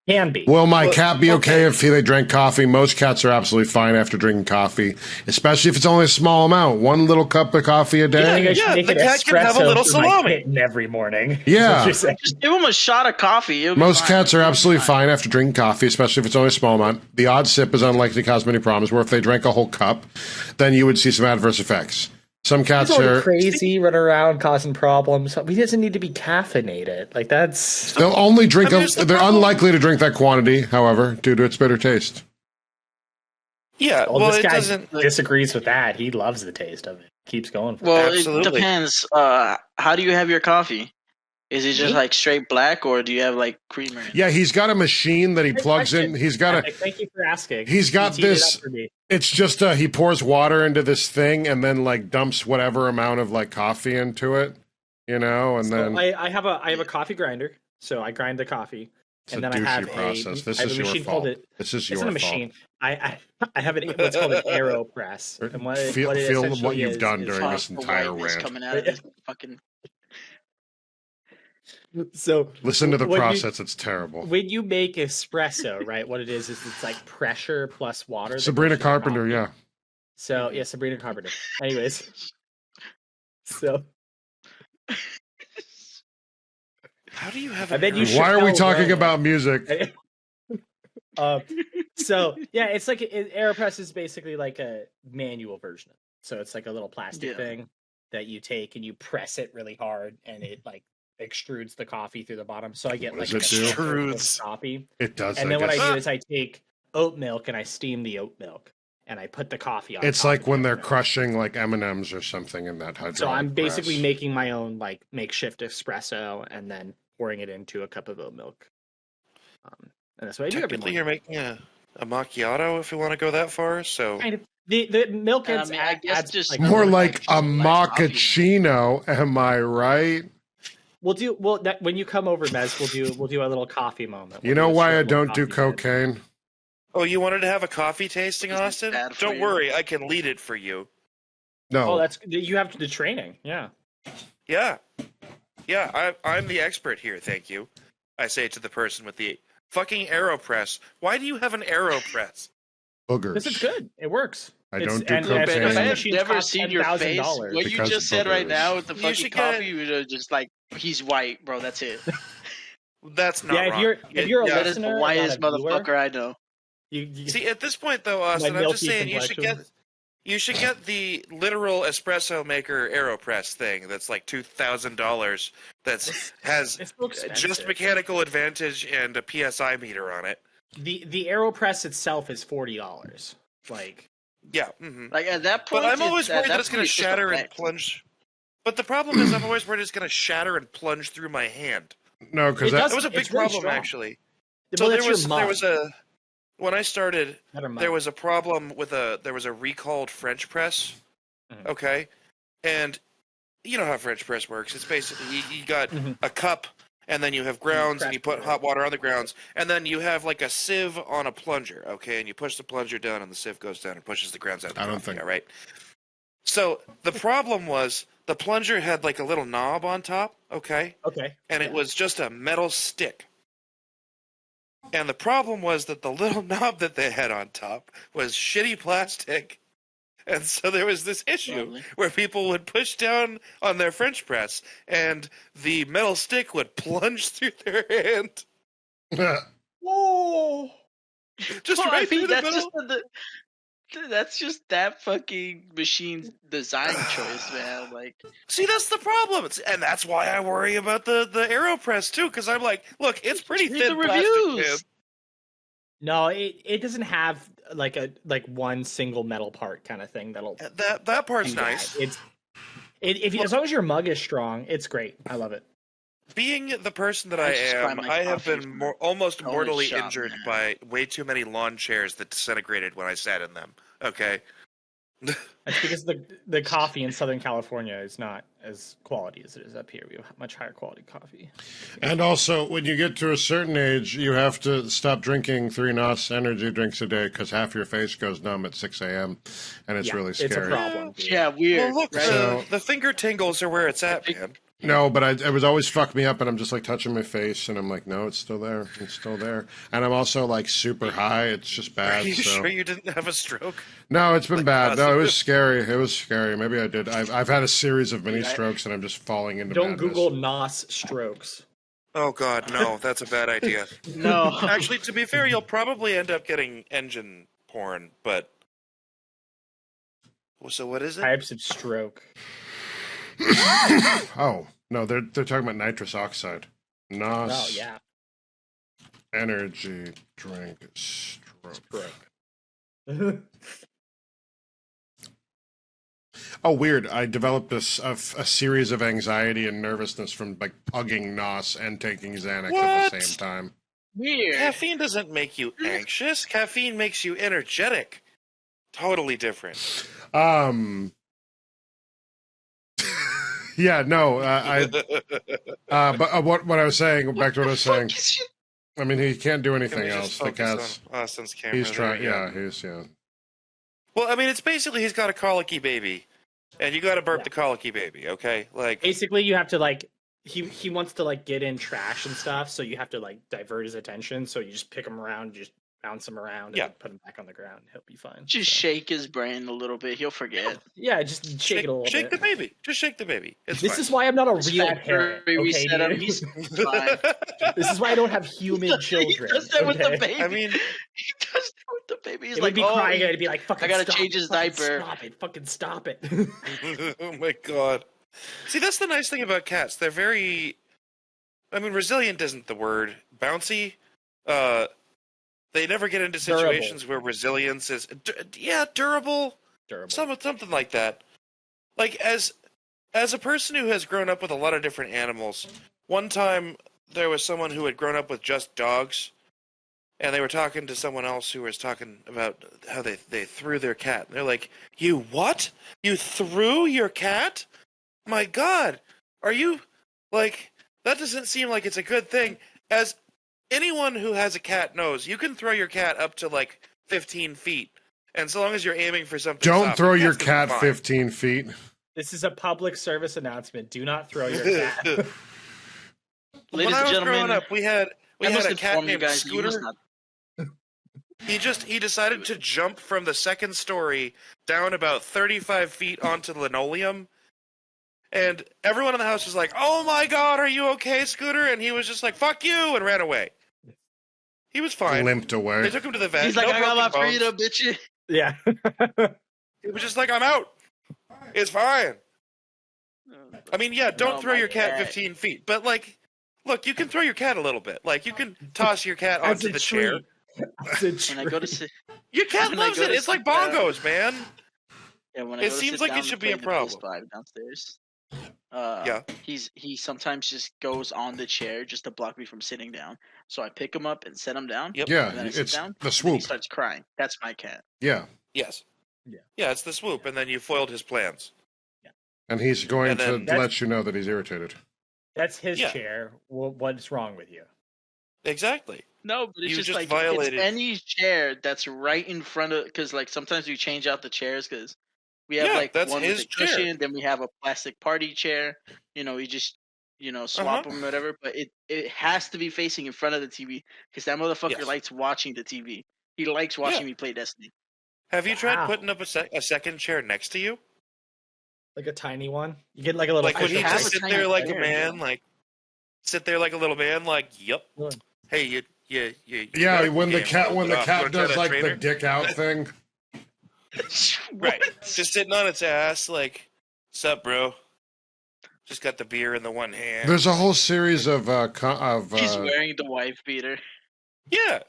Speaker 3: Can be.
Speaker 1: Will my
Speaker 2: Well,
Speaker 1: cat be okay
Speaker 2: okay.
Speaker 1: if they drank coffee? Most cats are absolutely fine after drinking coffee, especially if it's only a small amount. 1 little cup of coffee a
Speaker 3: I think I
Speaker 1: day.
Speaker 3: should
Speaker 2: Yeah,
Speaker 3: make
Speaker 2: the
Speaker 3: an
Speaker 2: cat can have a
Speaker 3: espresso
Speaker 2: little
Speaker 3: for my
Speaker 2: salami.
Speaker 3: kitten every morning.
Speaker 1: Yeah.
Speaker 3: So just like-
Speaker 4: Just give him a shot of coffee. It'll be
Speaker 1: Most
Speaker 4: fine.
Speaker 1: cats are
Speaker 4: It'll be
Speaker 1: absolutely fine after drinking coffee, especially if it's only a small amount. The odd sip is unlikely to cause many problems, where if they drank a whole cup, then you would see some adverse effects. Some cats
Speaker 3: He's already
Speaker 1: are...
Speaker 3: crazy, running around causing problems. He doesn't need to be caffeinated. Like that's
Speaker 1: They'll only drink...
Speaker 2: But here's the
Speaker 1: they're
Speaker 2: problem.
Speaker 1: unlikely to drink that quantity, however, due to its bitter taste.
Speaker 2: Yeah,
Speaker 3: well, this
Speaker 2: it
Speaker 3: guy
Speaker 2: doesn't.
Speaker 3: disagrees with that. He loves the taste of it. Keeps going. For
Speaker 4: Well,
Speaker 2: Absolutely.
Speaker 4: it depends. How do you have your coffee? Is it just
Speaker 3: Me?
Speaker 4: like straight black, or do you have like creamer?
Speaker 1: Yeah, he's got a machine that he
Speaker 3: Good
Speaker 1: plugs in.
Speaker 3: question.
Speaker 1: He's got a...
Speaker 3: Thank you for asking.
Speaker 1: He's got
Speaker 3: He teed it
Speaker 1: this-
Speaker 3: up for me.
Speaker 1: It's just he pours water into this thing and then like dumps whatever amount of like coffee into it, you know, and
Speaker 3: So
Speaker 1: then
Speaker 3: I have a coffee grinder, so I grind the coffee,
Speaker 1: It's
Speaker 3: and
Speaker 1: a
Speaker 3: then I have
Speaker 1: douchey process. This
Speaker 3: I have
Speaker 1: is
Speaker 3: a
Speaker 1: your
Speaker 3: machine
Speaker 1: fault.
Speaker 3: called it.
Speaker 1: This is
Speaker 3: It's
Speaker 1: your
Speaker 3: not a
Speaker 1: fault.
Speaker 3: machine. I have what's called an AeroPress, and what it
Speaker 1: Feel what
Speaker 3: essentially
Speaker 1: you've done
Speaker 3: is
Speaker 1: during this
Speaker 4: The
Speaker 1: entire
Speaker 4: whiteness
Speaker 1: rant.
Speaker 4: coming out of this fucking.
Speaker 3: so
Speaker 1: Listen to the
Speaker 3: when
Speaker 1: process. It's terrible.
Speaker 3: when you make espresso, right? What it is it's like pressure plus water. that
Speaker 1: Sabrina
Speaker 3: goes to the
Speaker 1: Carpenter,
Speaker 3: coffee.
Speaker 1: yeah.
Speaker 3: So yeah, Sabrina Carpenter. Anyways, so
Speaker 2: How do you have?
Speaker 3: I bet you should
Speaker 1: Why are we
Speaker 3: tell
Speaker 1: talking
Speaker 3: Roman.
Speaker 1: about music?
Speaker 3: So yeah, it's like AeroPress is basically like a manual version. So it's like a little plastic thing that you take and you press it really hard, and it like extrudes the coffee through the bottom. So I get
Speaker 1: What
Speaker 3: like
Speaker 1: does it do?
Speaker 2: Extrudes.
Speaker 3: coffee.
Speaker 1: It does.
Speaker 3: And then what I
Speaker 1: guess.
Speaker 3: do is I take oat milk and I steam the oat milk and I put the coffee on.
Speaker 1: It's
Speaker 3: top
Speaker 1: like
Speaker 3: of
Speaker 1: when
Speaker 3: the
Speaker 1: they're
Speaker 3: oat milk.
Speaker 1: crushing like M&Ms or something in that hydraulic
Speaker 3: So I'm basically
Speaker 1: press.
Speaker 3: making my own like makeshift espresso and then pouring it into a cup of oat milk. And that's what I do every
Speaker 2: Technically,
Speaker 3: morning.
Speaker 2: you're making a macchiato if you want to go that far. So
Speaker 3: Kind of. The milk
Speaker 4: And I
Speaker 3: adds,
Speaker 4: mean, I guess
Speaker 3: adds
Speaker 4: just
Speaker 3: like
Speaker 1: More
Speaker 4: Like
Speaker 1: like a
Speaker 4: actual, like, coffee.
Speaker 1: mochaccino, am I right?
Speaker 3: Well that when you come over, Mez, we'll do a little coffee moment.
Speaker 1: You
Speaker 3: We'll
Speaker 1: know
Speaker 3: do a
Speaker 1: why I
Speaker 3: short little
Speaker 1: don't do
Speaker 3: coffee minute.
Speaker 1: cocaine?
Speaker 2: Oh, you wanted to have a coffee tasting,
Speaker 4: Is it
Speaker 2: Austin?
Speaker 4: bad for
Speaker 2: Don't
Speaker 4: you?
Speaker 2: worry, I can lead it for you.
Speaker 1: No.
Speaker 3: Oh, that's you have the training. Yeah.
Speaker 2: Yeah, I'm the expert here. Thank you. I say to the person with the fucking AeroPress. Why do you have an AeroPress?
Speaker 1: boogers.
Speaker 3: This is good. It works.
Speaker 1: I don't do
Speaker 3: and
Speaker 1: cocaine.
Speaker 4: But if I had
Speaker 3: machines
Speaker 4: never
Speaker 3: cost
Speaker 4: seen your face,
Speaker 3: $10,000.
Speaker 4: what you
Speaker 1: Because
Speaker 4: just said right
Speaker 1: boogers.
Speaker 4: now with the
Speaker 2: You
Speaker 4: fucking
Speaker 2: should
Speaker 4: coffee,
Speaker 2: get-
Speaker 4: you were just like, he's white, bro. That's it.
Speaker 2: That's not
Speaker 3: Yeah,
Speaker 2: wrong.
Speaker 3: if you're a
Speaker 2: Yeah.
Speaker 4: That is the
Speaker 3: listener,
Speaker 4: whitest
Speaker 3: not a viewer,
Speaker 4: motherfucker I know.
Speaker 3: you
Speaker 2: See, at this point though, Austin, I'm just
Speaker 3: milky
Speaker 2: saying
Speaker 3: complexion.
Speaker 2: you should get the literal espresso maker AeroPress thing. That's like $2,000. Has
Speaker 3: it's so expensive.
Speaker 2: just mechanical advantage and a PSI meter on it.
Speaker 3: The AeroPress itself is $40. Like
Speaker 2: Yeah. Mm-hmm.
Speaker 4: Like at that point,
Speaker 2: But I'm always worried that it's going
Speaker 4: point,
Speaker 2: to
Speaker 4: just a
Speaker 2: shatter and
Speaker 4: plant.
Speaker 2: plunge. But the problem is, I'm always worried it's going to shatter and plunge through my hand.
Speaker 1: No, because
Speaker 3: It does-
Speaker 2: That was a big
Speaker 3: It's really
Speaker 2: problem,
Speaker 3: strong.
Speaker 2: actually.
Speaker 3: well,
Speaker 2: So
Speaker 3: that's your
Speaker 2: there
Speaker 3: mug.
Speaker 2: was a when I started,
Speaker 3: Not a mug.
Speaker 2: there was a problem with there was a recalled French press.
Speaker 3: Mhm.
Speaker 2: Okay, and you know how French press works. It's basically you got
Speaker 3: Mhm.
Speaker 2: a cup, and then you have grounds, and
Speaker 3: press
Speaker 2: you put
Speaker 3: it.
Speaker 2: hot water on the grounds, and then you have like a sieve on a plunger. Okay, and you push the plunger down, and the sieve goes down and pushes the grounds out. Of the
Speaker 1: I don't
Speaker 2: coffee,
Speaker 1: think-
Speaker 2: all right. So the problem was the plunger had like a little knob on top. Okay,
Speaker 3: Okay.
Speaker 2: and it was just a metal stick. And the problem was that the little knob that they had on top was shitty plastic. And so there was this issue
Speaker 4: Lovely.
Speaker 2: where people would push down on their French press and the metal stick would plunge through their hand.
Speaker 3: Whoa.
Speaker 2: Just
Speaker 4: Well,
Speaker 2: right
Speaker 4: I
Speaker 2: through
Speaker 4: mean,
Speaker 2: the
Speaker 4: that's
Speaker 2: middle.
Speaker 4: that's just that fucking machine's design choice, man. Like,
Speaker 2: See, that's the problem. And that's why I worry about the AeroPress too, because I'm like, look, it's pretty
Speaker 4: read
Speaker 2: thin
Speaker 4: the
Speaker 2: plastic,
Speaker 4: reviews.
Speaker 2: man.
Speaker 3: No, it doesn't have like one single metal part kind of thing that'll
Speaker 2: That part's
Speaker 3: do that.
Speaker 2: nice.
Speaker 3: As long as your mug is strong, it's great. I love it.
Speaker 2: Being the person that
Speaker 4: I
Speaker 2: I
Speaker 4: just buy
Speaker 2: am,
Speaker 4: my
Speaker 2: I have
Speaker 4: coffee
Speaker 2: been
Speaker 4: from
Speaker 2: almost
Speaker 4: donut
Speaker 2: mortally
Speaker 4: shop,
Speaker 2: injured
Speaker 4: man.
Speaker 2: by way too many lawn chairs that disintegrated when I sat in them. Okay.
Speaker 3: That's because the coffee in Southern California is not as quality as it is up here. We have much higher quality coffee.
Speaker 1: And also, when you get to a certain age, you have to stop drinking 3 NOS energy drinks a day because half your face goes numb at 6 a.m. and it's
Speaker 3: Yeah,
Speaker 1: really
Speaker 3: It's a
Speaker 1: scary.
Speaker 3: problem. dude.
Speaker 4: yeah, weird.
Speaker 2: Well, look,
Speaker 4: right?
Speaker 1: So-
Speaker 2: the finger tingles are where it's at, man.
Speaker 1: No, but it was always fuck me up, and I'm just like touching my face, and I'm like, no, it's still there. It's still there. And I'm also like super high. It's just
Speaker 2: Are
Speaker 1: bad.
Speaker 2: you
Speaker 1: So
Speaker 2: sure you didn't have a stroke?
Speaker 1: no, it's been bad. No, it was
Speaker 2: positive?
Speaker 1: scary. It was scary. Maybe I did. I've had a series of mini strokes, and I'm just falling into
Speaker 3: Don't
Speaker 1: madness.
Speaker 3: Google NOS strokes.
Speaker 2: Oh God, no, that's a bad idea.
Speaker 4: No,
Speaker 2: Actually, to be fair, you'll probably end up getting engine porn. But so what is it?
Speaker 3: Types of stroke.
Speaker 1: Oh no, they're talking about nitrous oxide. NOS
Speaker 3: Oh yeah.
Speaker 1: energy drink stroke.
Speaker 3: Stroke.
Speaker 1: Oh, weird. I developed a series of anxiety and nervousness from like pugging NOS and taking Xanax at the
Speaker 2: What?
Speaker 1: same time.
Speaker 4: weird.
Speaker 2: Caffeine doesn't make you anxious. Caffeine makes you energetic. Totally different.
Speaker 1: Yeah, no, but what I was saying, back to what I was saying. I mean, he can't do
Speaker 2: Can
Speaker 1: anything
Speaker 2: we
Speaker 1: else.
Speaker 2: just
Speaker 1: The
Speaker 2: focus
Speaker 1: cat's.
Speaker 2: on Austin's camera?
Speaker 1: He's
Speaker 2: There
Speaker 1: trying.
Speaker 2: we go.
Speaker 1: Yeah, he's yeah.
Speaker 2: Well, I mean, it's basically he's got a colicky baby, and you got to burp
Speaker 3: Yeah.
Speaker 2: the colicky baby, okay? Like,
Speaker 3: Basically, you have to like he wants to like get in trash and stuff, so you have to like divert his attention. So you just pick him around, just bounce him around,
Speaker 2: Yeah.
Speaker 3: and put him back on the ground. He'll be fine.
Speaker 4: Just
Speaker 3: So,
Speaker 4: shake his brain a little bit. He'll forget.
Speaker 3: yeah, just shake it a little
Speaker 2: shake
Speaker 3: bit.
Speaker 2: the baby. Just shake the baby. It's
Speaker 3: This
Speaker 2: fine.
Speaker 3: is why I'm not a
Speaker 4: This
Speaker 3: real
Speaker 4: factory
Speaker 3: parent.
Speaker 4: we
Speaker 3: Okay,
Speaker 4: set up,
Speaker 3: dude?
Speaker 4: he's fine.
Speaker 3: This is why I don't have human children.
Speaker 4: He does that with the
Speaker 3: okay?
Speaker 4: baby.
Speaker 2: I mean,
Speaker 4: He does that with the baby. He's
Speaker 3: It
Speaker 4: like,
Speaker 3: would be
Speaker 4: oh,
Speaker 3: crying. It'd be like, "Fucking,
Speaker 4: I gotta
Speaker 3: stop
Speaker 4: change
Speaker 3: it,
Speaker 4: his
Speaker 3: fucking
Speaker 4: diaper."
Speaker 3: Stop it! Fucking stop it!"
Speaker 2: oh my god. See, that's the nice thing about cats. They're very. I mean, resilient isn't the word. Bouncy. They never get into situations where resilience is. Durable.
Speaker 3: Durable.
Speaker 2: Something like that. Like as a person who has grown up with a lot of different animals, one time there was someone who had grown up with just dogs, and they were talking to someone else who was talking about how they threw their cat. And they're like, "You what? You threw your cat? My God, are you like that? Doesn't seem like it's a good thing." As anyone who has a cat knows, you can throw your cat up to like 15 feet, and so long as you're aiming for something,
Speaker 1: Don't
Speaker 2: soft,
Speaker 1: throw
Speaker 2: the
Speaker 1: your
Speaker 2: cat's gonna
Speaker 1: cat
Speaker 2: be fine.
Speaker 1: 15 feet.
Speaker 3: This is a public service announcement. Do not throw your cat.
Speaker 2: When
Speaker 4: Ladies
Speaker 2: I
Speaker 4: and
Speaker 2: was
Speaker 4: gentlemen,
Speaker 2: growing up, we had
Speaker 4: I must
Speaker 2: a cat
Speaker 4: inform you
Speaker 2: named
Speaker 4: guys, you must
Speaker 2: Scooter.
Speaker 4: not.
Speaker 2: He decided to jump from the second story down about 35 feet onto the linoleum. And everyone in the house was like, "Oh my God, are you okay, Scooter?" And he was just like, "Fuck you," and ran away. He was fine.
Speaker 1: Limped
Speaker 2: They
Speaker 1: away.
Speaker 2: took him to the vet.
Speaker 4: He's like,
Speaker 2: no
Speaker 4: I got my
Speaker 2: broken bones.
Speaker 4: freedom, bitch.
Speaker 3: Yeah.
Speaker 2: He was just like, "I'm out. It's fine." I mean, yeah, don't
Speaker 4: No,
Speaker 2: throw
Speaker 4: my
Speaker 2: your cat
Speaker 4: cat.
Speaker 2: 15 feet, but like, look, you can throw your cat a little bit. Like, you can toss your cat onto the chair.
Speaker 3: As a
Speaker 4: When I go to
Speaker 3: treat.
Speaker 4: sit,
Speaker 2: Your cat
Speaker 4: When I
Speaker 2: loves
Speaker 4: go
Speaker 2: it.
Speaker 4: to
Speaker 2: It's like
Speaker 4: sit down-
Speaker 2: bongos, man.
Speaker 4: yeah, when I
Speaker 2: It
Speaker 4: go to
Speaker 2: seems
Speaker 4: sit
Speaker 2: like it
Speaker 4: down to
Speaker 2: should be
Speaker 4: play
Speaker 2: a
Speaker 4: the
Speaker 2: problem.
Speaker 4: PS5 downstairs.
Speaker 2: Yeah.
Speaker 4: He sometimes just goes on the chair just to block me from sitting down. So I pick him up and set him down.
Speaker 2: Yep.
Speaker 1: Yeah,
Speaker 4: And then I sit
Speaker 1: it's
Speaker 4: down.
Speaker 1: the
Speaker 4: And then he
Speaker 1: swoop.
Speaker 4: starts crying. That's my cat.
Speaker 1: Yeah.
Speaker 2: Yes.
Speaker 3: Yeah.
Speaker 2: Yeah, it's the swoop, and then you foiled his plans.
Speaker 1: And he's going
Speaker 2: And then-
Speaker 1: to let you know that he's irritated.
Speaker 3: That's his
Speaker 2: Yeah.
Speaker 3: chair. What's wrong with you?
Speaker 2: Exactly.
Speaker 4: No, but it's
Speaker 2: You
Speaker 4: just
Speaker 2: just
Speaker 4: like
Speaker 2: violated-
Speaker 4: it's any chair that's right in front of, because like sometimes we change out the chairs because we have
Speaker 2: Yeah,
Speaker 4: like
Speaker 2: that's
Speaker 4: one
Speaker 2: his
Speaker 4: with a
Speaker 2: chair.
Speaker 4: cushion, then we have a plastic party chair. We just swap
Speaker 2: Uh-huh.
Speaker 4: them or whatever. But it has to be facing in front of the TV because that motherfucker
Speaker 2: Yes.
Speaker 4: likes watching the TV. He likes watching
Speaker 2: Yeah.
Speaker 4: me play Destiny.
Speaker 2: Have you tried
Speaker 3: Wow.
Speaker 2: putting up a second chair next to you?
Speaker 3: Like a tiny one? You get like a little.
Speaker 2: Like, would he
Speaker 4: have
Speaker 2: just
Speaker 4: a
Speaker 2: sit
Speaker 4: tiny
Speaker 2: there like a
Speaker 4: chair,
Speaker 2: man?
Speaker 4: yeah.
Speaker 2: Like, sit there like a little man? Like, yep.
Speaker 3: Yeah.
Speaker 2: Hey, you
Speaker 1: Yeah,
Speaker 2: got
Speaker 1: when the
Speaker 2: game.
Speaker 1: cat
Speaker 2: Hold
Speaker 1: when
Speaker 2: it
Speaker 1: the
Speaker 2: off.
Speaker 1: cat
Speaker 2: Wanna try
Speaker 1: does
Speaker 2: that
Speaker 1: like the
Speaker 2: trainer?
Speaker 1: dick out thing.
Speaker 2: Right.
Speaker 4: What?
Speaker 2: Just sitting on its ass, like, sup, bro? Just got the beer in the one hand.
Speaker 1: There's a whole series of
Speaker 4: He's wearing the wife beater.
Speaker 2: Yeah,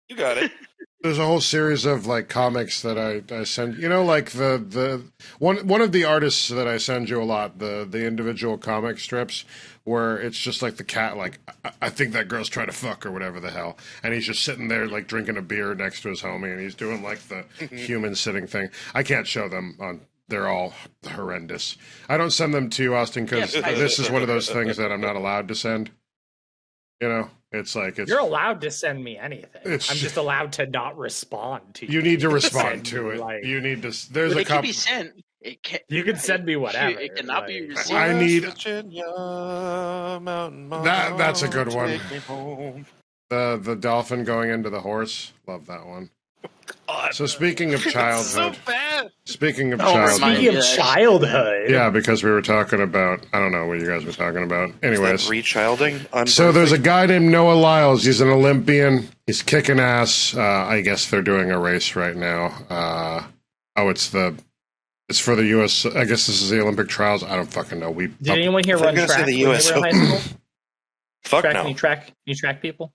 Speaker 2: you got it.
Speaker 1: there's a whole series of like comics that I send. You know, like the one of the artists that I send you a lot. The individual comic strips where it's just like the cat, like I think that girl's trying to fuck or whatever the hell, and he's just sitting there like drinking a beer next to his homie, and he's doing like the human sitting thing. I can't show them on. They're all horrendous. I don't send them to you, Austin, because
Speaker 4: Yeah,
Speaker 1: this is one of those things that I'm not allowed to send. You know, it's like it's.
Speaker 3: You're allowed to send me anything.
Speaker 1: It's-
Speaker 3: I'm just allowed to not respond to you.
Speaker 1: You need to
Speaker 3: can
Speaker 1: respond
Speaker 3: send
Speaker 1: to
Speaker 3: me,
Speaker 1: it.
Speaker 3: like-
Speaker 1: You need to. There's
Speaker 4: But
Speaker 1: a
Speaker 4: it can
Speaker 1: couple.
Speaker 4: be sent. It can.
Speaker 3: You can send me whatever.
Speaker 4: It cannot be
Speaker 3: like-
Speaker 4: received.
Speaker 1: I need-
Speaker 2: West Virginia, Mountain Mom,
Speaker 1: That's a good one.
Speaker 2: take me home.
Speaker 1: The dolphin going into the horse. Love that one.
Speaker 2: God,
Speaker 1: So speaking of
Speaker 2: so
Speaker 1: childhood,
Speaker 2: bad.
Speaker 1: speaking of
Speaker 4: Oh, remind
Speaker 1: childhood,
Speaker 3: Speaking
Speaker 4: me
Speaker 3: of
Speaker 4: of that.
Speaker 3: childhood,
Speaker 1: yeah, because we were talking about. I don't know what you guys were talking about. Anyways,
Speaker 2: Rechilding.
Speaker 1: so there's a guy named Noah Lyles. He's an Olympian. He's kicking ass. I guess they're doing a race right now. It's for the U.S. I guess this is the Olympic trials. I don't fucking know.
Speaker 3: did anyone here
Speaker 2: I thought
Speaker 3: run
Speaker 2: you were gonna
Speaker 3: track
Speaker 2: say the
Speaker 3: when
Speaker 2: US
Speaker 3: you were in high school?
Speaker 2: Fuck
Speaker 3: Track,
Speaker 2: no.
Speaker 3: you track people?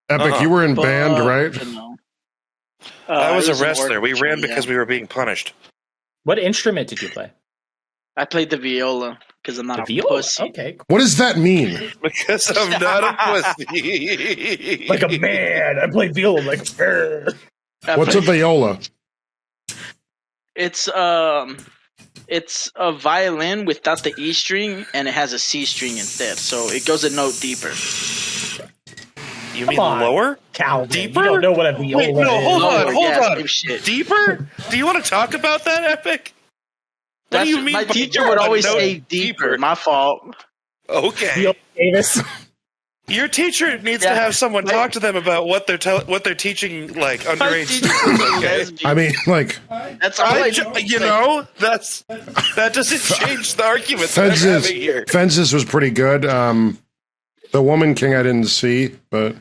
Speaker 1: Epic, you were in
Speaker 4: But,
Speaker 1: band, right?
Speaker 4: No.
Speaker 2: I was a
Speaker 4: an
Speaker 2: wrestler. We
Speaker 4: orchestra,
Speaker 2: ran because
Speaker 4: yeah.
Speaker 2: we were being punished.
Speaker 3: What instrument did you play?
Speaker 4: I played the viola because I'm not
Speaker 3: The
Speaker 4: a
Speaker 3: viola.
Speaker 4: pussy.
Speaker 3: Okay, cool.
Speaker 1: What does that mean?
Speaker 2: Because I'm not a pussy.
Speaker 3: Like a man. I played viola. Like
Speaker 1: What's a viola?
Speaker 4: It's a violin without the E string, and it has a C string instead, so it goes a note deeper.
Speaker 2: You
Speaker 3: Come
Speaker 2: mean
Speaker 3: on.
Speaker 2: lower?
Speaker 3: Calvin,
Speaker 2: Deeper?
Speaker 3: you don't know what a viola
Speaker 2: Wait, no, hold
Speaker 3: is.
Speaker 2: on, hold
Speaker 4: yeah,
Speaker 2: on.
Speaker 4: same shit.
Speaker 2: Deeper? Do you want to talk about that, Epic? What do you mean?
Speaker 4: My
Speaker 2: by
Speaker 4: teacher
Speaker 2: a
Speaker 4: would always
Speaker 2: note
Speaker 4: say deeper. My fault.
Speaker 2: Okay.
Speaker 3: Viola Davis.
Speaker 2: Your teacher needs
Speaker 4: Yeah.
Speaker 2: to have someone talk to them about what they're teaching, like
Speaker 4: My
Speaker 2: underage
Speaker 4: teacher
Speaker 2: students.
Speaker 4: was a
Speaker 2: Okay.
Speaker 4: lesbian.
Speaker 1: I mean, like,
Speaker 4: That's all I
Speaker 2: You know, that doesn't change the argument that I'm having here.
Speaker 1: Fences was pretty good. The Woman King I didn't see, but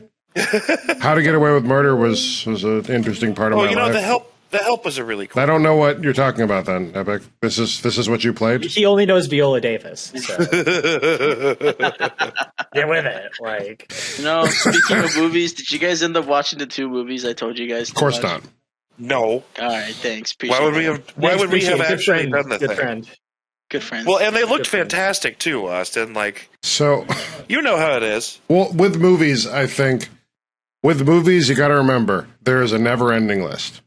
Speaker 1: How to Get Away with Murder was an interesting part of my life.
Speaker 2: The help was a really cool.
Speaker 1: I don't know what you're talking about then, Epic. This is what you played?
Speaker 3: He only knows Viola Davis. So. Get with it. Like,
Speaker 4: Speaking of movies, did you guys end up watching the 2 movies I told you guys to
Speaker 1: Of course
Speaker 4: watch?
Speaker 1: not.
Speaker 2: No.
Speaker 4: All right, thanks.
Speaker 2: Why would we have? Why would we have actually done the
Speaker 3: good
Speaker 2: thing?
Speaker 3: friend.
Speaker 4: Good friends.
Speaker 2: Well, and they looked
Speaker 3: Good friend.
Speaker 2: fantastic too, Austin. Like,
Speaker 1: So,
Speaker 2: you know how it is.
Speaker 1: well, with movies, I think, with movies, you got to remember, there is a never-ending list.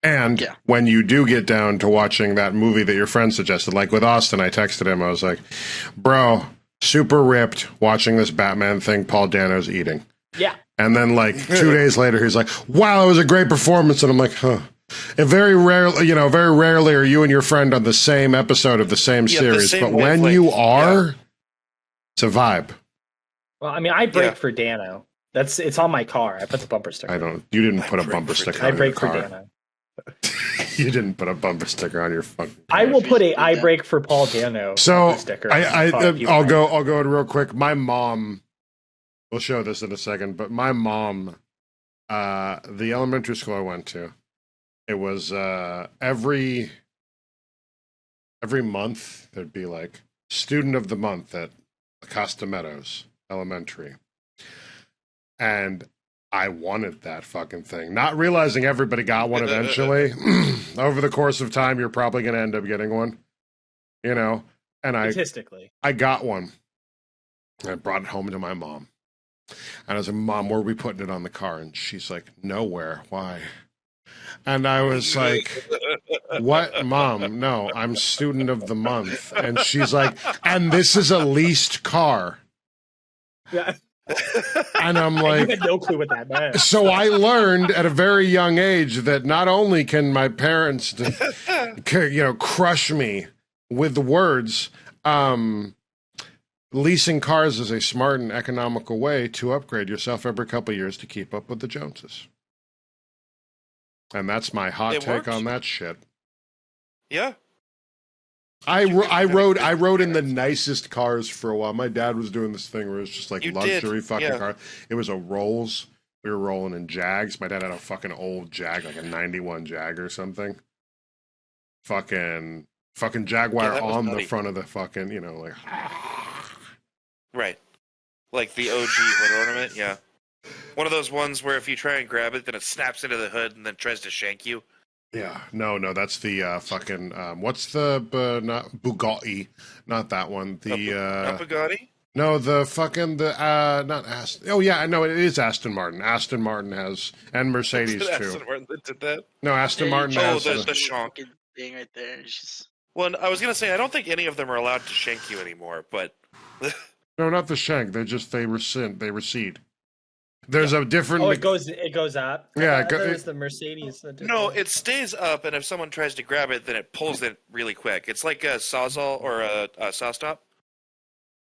Speaker 1: And when you do get down to watching that movie that your friend suggested, like with Austin, I texted him, I was like, bro, super ripped watching this Batman thing Paul Dano's eating.
Speaker 3: Yeah.
Speaker 1: And then like 2 days later, he's like, wow, it was a great performance. And I'm like, huh. And very rarely are you and your friend on the same episode of the same series.
Speaker 2: same
Speaker 1: But when
Speaker 2: wavelength.
Speaker 1: you are, it's a vibe.
Speaker 3: Well, I mean, I break for Dano. It's on my car. I put the bumper sticker.
Speaker 1: You didn't put a bumper sticker
Speaker 3: I
Speaker 1: on your
Speaker 3: break for
Speaker 1: car.
Speaker 3: Dano.
Speaker 1: You didn't put a bumper sticker on your fucking car.
Speaker 3: I will put a I break for Paul Dano
Speaker 1: So
Speaker 3: bumper sticker.
Speaker 1: I'll go in real quick. My mom, we'll show this in a second, but my mom, the elementary school I went to, it was every month there'd be like student of the month at Acosta Meadows Elementary, and I wanted that fucking thing, not realizing everybody got one eventually. Over the course of time, you're probably going to end up getting one, And
Speaker 3: statistically,
Speaker 1: I got one. I brought it home to my mom. And I was like, Mom, where are we putting it on the car? And she's like, nowhere. Why? And I was like, what, Mom? No, I'm student of the month. And she's like, and this is a leased car.
Speaker 3: yeah.
Speaker 1: And I'm like,
Speaker 3: you had no clue what that meant.
Speaker 1: so I learned at a very young age that not only can my parents, crush me with the words, leasing cars is a smart and economical way to upgrade yourself every couple of years to keep up with the Joneses. And that's my hot take on that shit.
Speaker 2: Yeah.
Speaker 1: I rode in the nicest cars for a while. My dad was doing this thing where it was just like luxury fucking car. It was a Rolls. We were rolling in Jags. My dad had a fucking old Jag, like a 91 Jag or something. Fucking Jaguar on the front of the fucking, like.
Speaker 2: Right. Like the OG hood ornament, yeah. One of those ones where if you try and grab it, then it snaps into the hood and then tries to shank you.
Speaker 1: Yeah, no, that's the fucking what's the not Bugatti, not that one. The
Speaker 2: not Bugatti?
Speaker 1: No, the fucking not Aston. Oh yeah, no, it is Aston Martin. Aston Martin has and Mercedes too.
Speaker 2: Aston Martin that did that?
Speaker 1: No, Aston Martin has
Speaker 2: the shank
Speaker 4: thing right there. It's just...
Speaker 2: Well, I was gonna say I don't think any of them are allowed to shank you anymore, but
Speaker 1: no, not the shank. They recede. There's a different.
Speaker 3: Oh, it goes up.
Speaker 1: Yeah,
Speaker 3: there's the Mercedes. That did
Speaker 2: no,
Speaker 3: that.
Speaker 2: it stays up, and if someone tries to grab it, then it pulls it really quick. It's like a sawzall or a saw stop.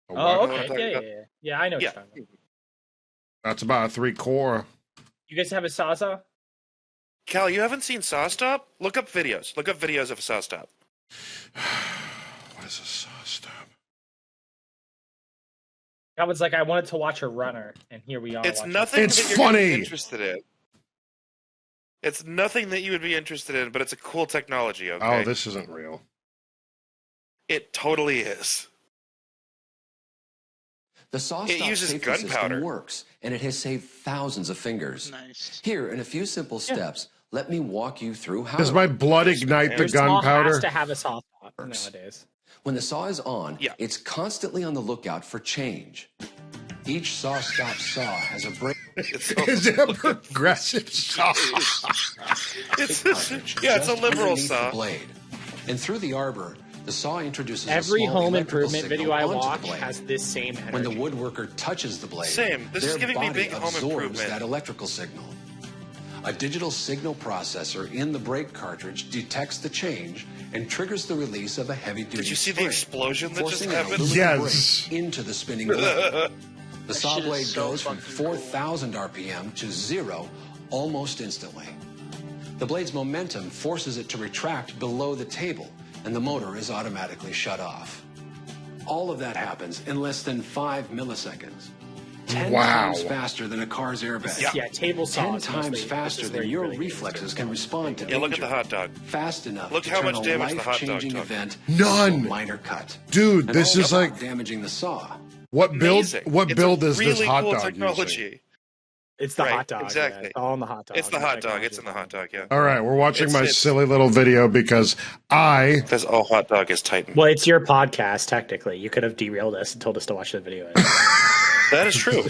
Speaker 3: Oh, okay. Yeah. I know what you're talking about.
Speaker 1: That's about a 3-core.
Speaker 3: You guys have a Sawzall?
Speaker 2: Cal, you haven't seen Saw Stop? Look up videos. Look up videos of a Saw Stop.
Speaker 1: What is a Saw Stop?
Speaker 3: I was like, I wanted to watch a runner, and here we are.
Speaker 2: It's nothing.
Speaker 1: It's
Speaker 2: that you're
Speaker 1: funny.
Speaker 2: Interested in. It's nothing that you would be interested in, but it's a cool technology. Okay.
Speaker 1: Oh, this isn't real.
Speaker 2: It totally is.
Speaker 5: The Saw
Speaker 2: It
Speaker 5: Stop
Speaker 2: uses
Speaker 5: safety
Speaker 2: gunpowder.
Speaker 5: system works, and it has saved thousands of fingers.
Speaker 4: Nice.
Speaker 5: Here, in a few simple steps, let me walk you through how.
Speaker 1: Does my blood ignite the
Speaker 3: Your saw
Speaker 1: gunpowder?
Speaker 3: has to have a saw stop nowadays.
Speaker 5: When the saw is on, it's constantly on the lookout for change. Each Saw Stop saw has a break.
Speaker 1: Is it a progressive saw?
Speaker 2: It's a liberal
Speaker 5: underneath
Speaker 2: saw.
Speaker 5: the blade. And through the arbor, The saw introduces
Speaker 3: Every
Speaker 5: a small
Speaker 3: home
Speaker 5: electrical
Speaker 3: improvement
Speaker 5: signal
Speaker 3: video I
Speaker 5: onto the
Speaker 3: watch
Speaker 5: blade.
Speaker 3: has this same energy.
Speaker 5: When the woodworker touches the blade,
Speaker 2: Same. This is
Speaker 5: their
Speaker 2: giving me
Speaker 5: body
Speaker 2: big home
Speaker 5: absorbs
Speaker 2: improvement.
Speaker 5: that electrical signal. A digital signal processor in the brake cartridge detects the change and triggers the release of a heavy-duty
Speaker 2: Did you see the
Speaker 5: spring,
Speaker 2: explosion that just
Speaker 5: forcing an
Speaker 2: happened?
Speaker 5: aluminum
Speaker 1: Yes.
Speaker 5: brake into the spinning blade. The saw
Speaker 4: shit is
Speaker 5: blade
Speaker 4: so
Speaker 5: goes from
Speaker 4: fucking cool.
Speaker 5: 4,000 RPM to 0 almost instantly. The blade's momentum forces it to retract below the table, and the motor is automatically shut off. All of that happens in less than 5 milliseconds. 10
Speaker 1: Wow.
Speaker 5: times faster than a car's airbag.
Speaker 3: Yeah, table
Speaker 5: 10
Speaker 3: saws.
Speaker 5: times
Speaker 3: mostly.
Speaker 5: faster
Speaker 3: This is where
Speaker 5: than
Speaker 3: you
Speaker 5: your
Speaker 3: really need
Speaker 5: reflexes
Speaker 3: to
Speaker 5: can
Speaker 3: go.
Speaker 5: respond to
Speaker 2: Yeah, look at
Speaker 5: danger.
Speaker 2: the hot dog.
Speaker 5: Fast enough
Speaker 2: Look
Speaker 5: to
Speaker 2: how
Speaker 5: turn
Speaker 2: much
Speaker 5: a
Speaker 2: damage the hot dog
Speaker 5: life-changing
Speaker 2: took.
Speaker 5: event
Speaker 1: None.
Speaker 5: into a minor cut.
Speaker 1: Dude,
Speaker 5: And
Speaker 1: this
Speaker 5: all
Speaker 1: is
Speaker 5: without
Speaker 1: like
Speaker 5: damaging the saw.
Speaker 1: what build?
Speaker 2: Amazing.
Speaker 1: What
Speaker 2: It's
Speaker 1: build
Speaker 2: a
Speaker 1: is
Speaker 2: really
Speaker 1: this hot
Speaker 2: cool
Speaker 1: dog
Speaker 2: technology.
Speaker 1: using?
Speaker 3: It's the
Speaker 2: Right,
Speaker 3: hot dog.
Speaker 2: exactly.
Speaker 3: Yeah. It's all in the hot dog.
Speaker 2: It's the hot dog.
Speaker 3: technology
Speaker 2: It's in the
Speaker 3: behind
Speaker 2: hot
Speaker 3: it.
Speaker 2: dog, yeah.
Speaker 1: All right, we're watching my
Speaker 2: It's-
Speaker 1: silly little video because I
Speaker 2: That's all hot dog is Titan.
Speaker 3: Well, it's your podcast, technically. You could have derailed us and told us to watch the video.
Speaker 2: That is true.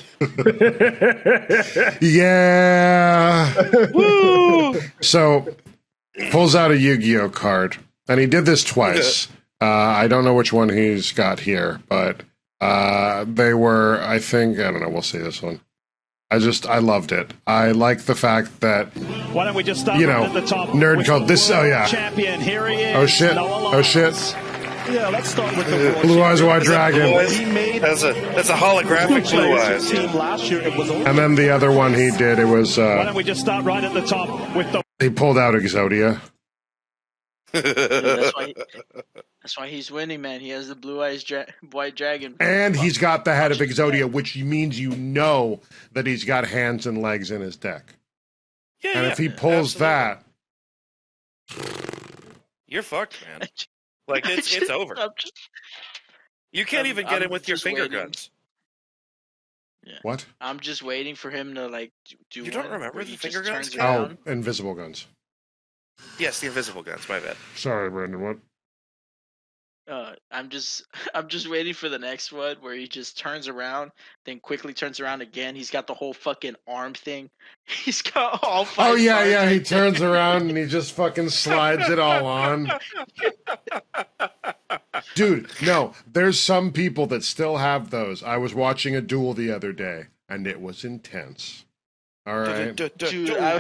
Speaker 1: yeah.
Speaker 2: Woo!
Speaker 1: So pulls out a Yu-Gi-Oh card, and he did this twice. I don't know which one he's got here, but they were, I think, I don't know. We'll see this one. I loved it. I like the fact that
Speaker 6: Why don't we just start
Speaker 1: You know,
Speaker 6: at the top?
Speaker 1: nerd
Speaker 6: with
Speaker 1: code.
Speaker 6: the
Speaker 1: This- oh,
Speaker 6: world
Speaker 1: yeah.
Speaker 6: champion. Here he is.
Speaker 1: Oh shit!
Speaker 6: Noah
Speaker 1: Oh shit!
Speaker 6: Lyles. Yeah, let's start with the world
Speaker 1: Blue Eyes
Speaker 6: champion.
Speaker 1: White
Speaker 2: Is that Blue
Speaker 1: Dragon,
Speaker 2: Eyes?
Speaker 6: He made
Speaker 2: That's a holographic
Speaker 6: two
Speaker 2: Blue
Speaker 6: players
Speaker 2: Eyes.
Speaker 6: team last year. It was only
Speaker 1: and then the other one he did. It was
Speaker 6: Why don't we just start right at the top with the
Speaker 1: he pulled out Exodia.
Speaker 4: Dude, that's why he's winning, man. He has the blue eyes white dragon.
Speaker 1: And he's got the head of Exodia, which means you know that he's got hands and legs in his deck.
Speaker 2: Yeah,
Speaker 1: And
Speaker 2: yeah,
Speaker 1: if he pulls
Speaker 2: absolutely.
Speaker 1: that,
Speaker 2: You're fucked, man. Like it's over. You can't even get
Speaker 4: I'm
Speaker 2: him with your
Speaker 4: just
Speaker 2: finger
Speaker 4: waiting.
Speaker 2: guns.
Speaker 1: what?
Speaker 4: I'm just waiting for him to like do.
Speaker 2: You don't
Speaker 4: one
Speaker 2: remember
Speaker 4: where
Speaker 2: the
Speaker 4: he
Speaker 2: finger
Speaker 4: just
Speaker 2: guns?
Speaker 4: turns
Speaker 1: Oh,
Speaker 4: around.
Speaker 1: invisible guns.
Speaker 2: Yes, the invisible guns. My bad.
Speaker 1: Sorry, Brandon. What?
Speaker 4: I'm just waiting for the next one where he just turns around, then quickly turns around again. He's got the whole fucking arm thing. He's got all five.
Speaker 1: Oh yeah,
Speaker 4: cards
Speaker 1: yeah. He
Speaker 4: right there.
Speaker 1: turns around and he just fucking slides it all on. Dude, no. There's some people that still have those. I was watching a duel the other day, and it was intense. All right.
Speaker 4: Dude,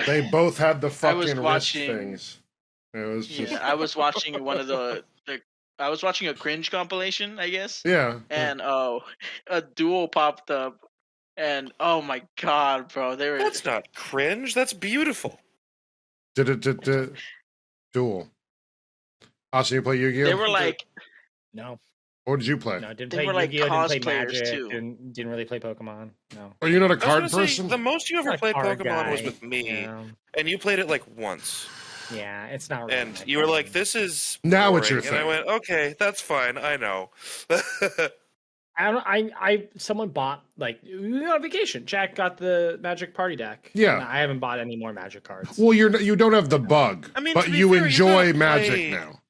Speaker 1: They both had the
Speaker 4: I was
Speaker 1: fucking wrist
Speaker 4: watching-
Speaker 1: things. It was just
Speaker 4: yeah, I was watching one of the I was watching a cringe compilation, I guess.
Speaker 1: yeah.
Speaker 4: And a duel popped up, and oh my god, bro, they were
Speaker 2: That's not cringe. That's beautiful.
Speaker 1: Duel. Austin, you play Yu-Gi-Oh?
Speaker 4: they were like
Speaker 3: No,
Speaker 1: What did you play?
Speaker 3: no, didn't
Speaker 4: They
Speaker 3: play
Speaker 4: were like
Speaker 3: Yu-Gi-Oh, didn't play
Speaker 4: cosplayers,
Speaker 3: Magic,
Speaker 4: too.
Speaker 3: didn't really play Pokemon. No.
Speaker 1: Are you not a
Speaker 2: I was
Speaker 1: card
Speaker 2: gonna say,
Speaker 1: person?
Speaker 2: the most you
Speaker 3: I'm
Speaker 2: ever
Speaker 3: not a
Speaker 2: played
Speaker 3: card
Speaker 2: Pokemon was
Speaker 3: guy,
Speaker 2: with me,
Speaker 3: you know.
Speaker 2: and you played it like once.
Speaker 3: Yeah, it's not really
Speaker 2: And
Speaker 3: my
Speaker 2: you were
Speaker 3: thing.
Speaker 2: like, "This is
Speaker 1: Now it's
Speaker 2: boring."
Speaker 1: your
Speaker 2: And I
Speaker 1: thing.
Speaker 2: went, "Okay, that's fine. I know."
Speaker 3: Someone bought, like, we were on vacation. Jack got the Magic Party deck.
Speaker 1: Yeah.
Speaker 3: And I haven't bought any more Magic cards.
Speaker 1: Well, you don't have the bug,
Speaker 2: I mean,
Speaker 1: but
Speaker 2: to be
Speaker 1: you
Speaker 2: fair, you're
Speaker 1: enjoy
Speaker 2: not
Speaker 1: Magic
Speaker 2: playing-
Speaker 1: now.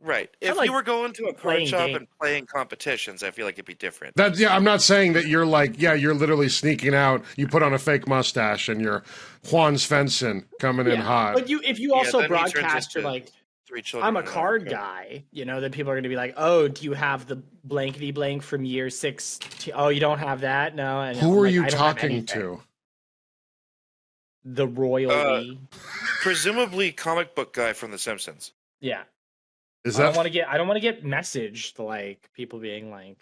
Speaker 2: Right. If
Speaker 3: like
Speaker 2: you were going to a card
Speaker 3: playing
Speaker 2: shop
Speaker 3: games.
Speaker 2: and playing competitions, I feel like it'd be different.
Speaker 1: That's yeah. I'm not saying that you're like you're literally sneaking out. You put on a fake mustache and you're Juan Svensson coming in
Speaker 3: Yeah.
Speaker 1: hot.
Speaker 3: But if you also
Speaker 2: then he turns
Speaker 3: broadcast you're
Speaker 2: into
Speaker 3: like,
Speaker 2: 3 children.
Speaker 3: I'm a
Speaker 2: in one.
Speaker 3: card
Speaker 2: Okay.
Speaker 3: guy, then people are going to be like, oh, do you have the blankety blank from year 6? Oh, you don't have that? No. And
Speaker 1: Who
Speaker 3: I'm
Speaker 1: are
Speaker 3: like,
Speaker 1: you
Speaker 3: I don't have
Speaker 1: talking
Speaker 3: anything.
Speaker 1: to?
Speaker 3: The royalty.
Speaker 2: Presumably, comic book guy from The Simpsons.
Speaker 3: Yeah.
Speaker 1: Is
Speaker 3: I
Speaker 1: that
Speaker 3: don't want to get messaged like people being like,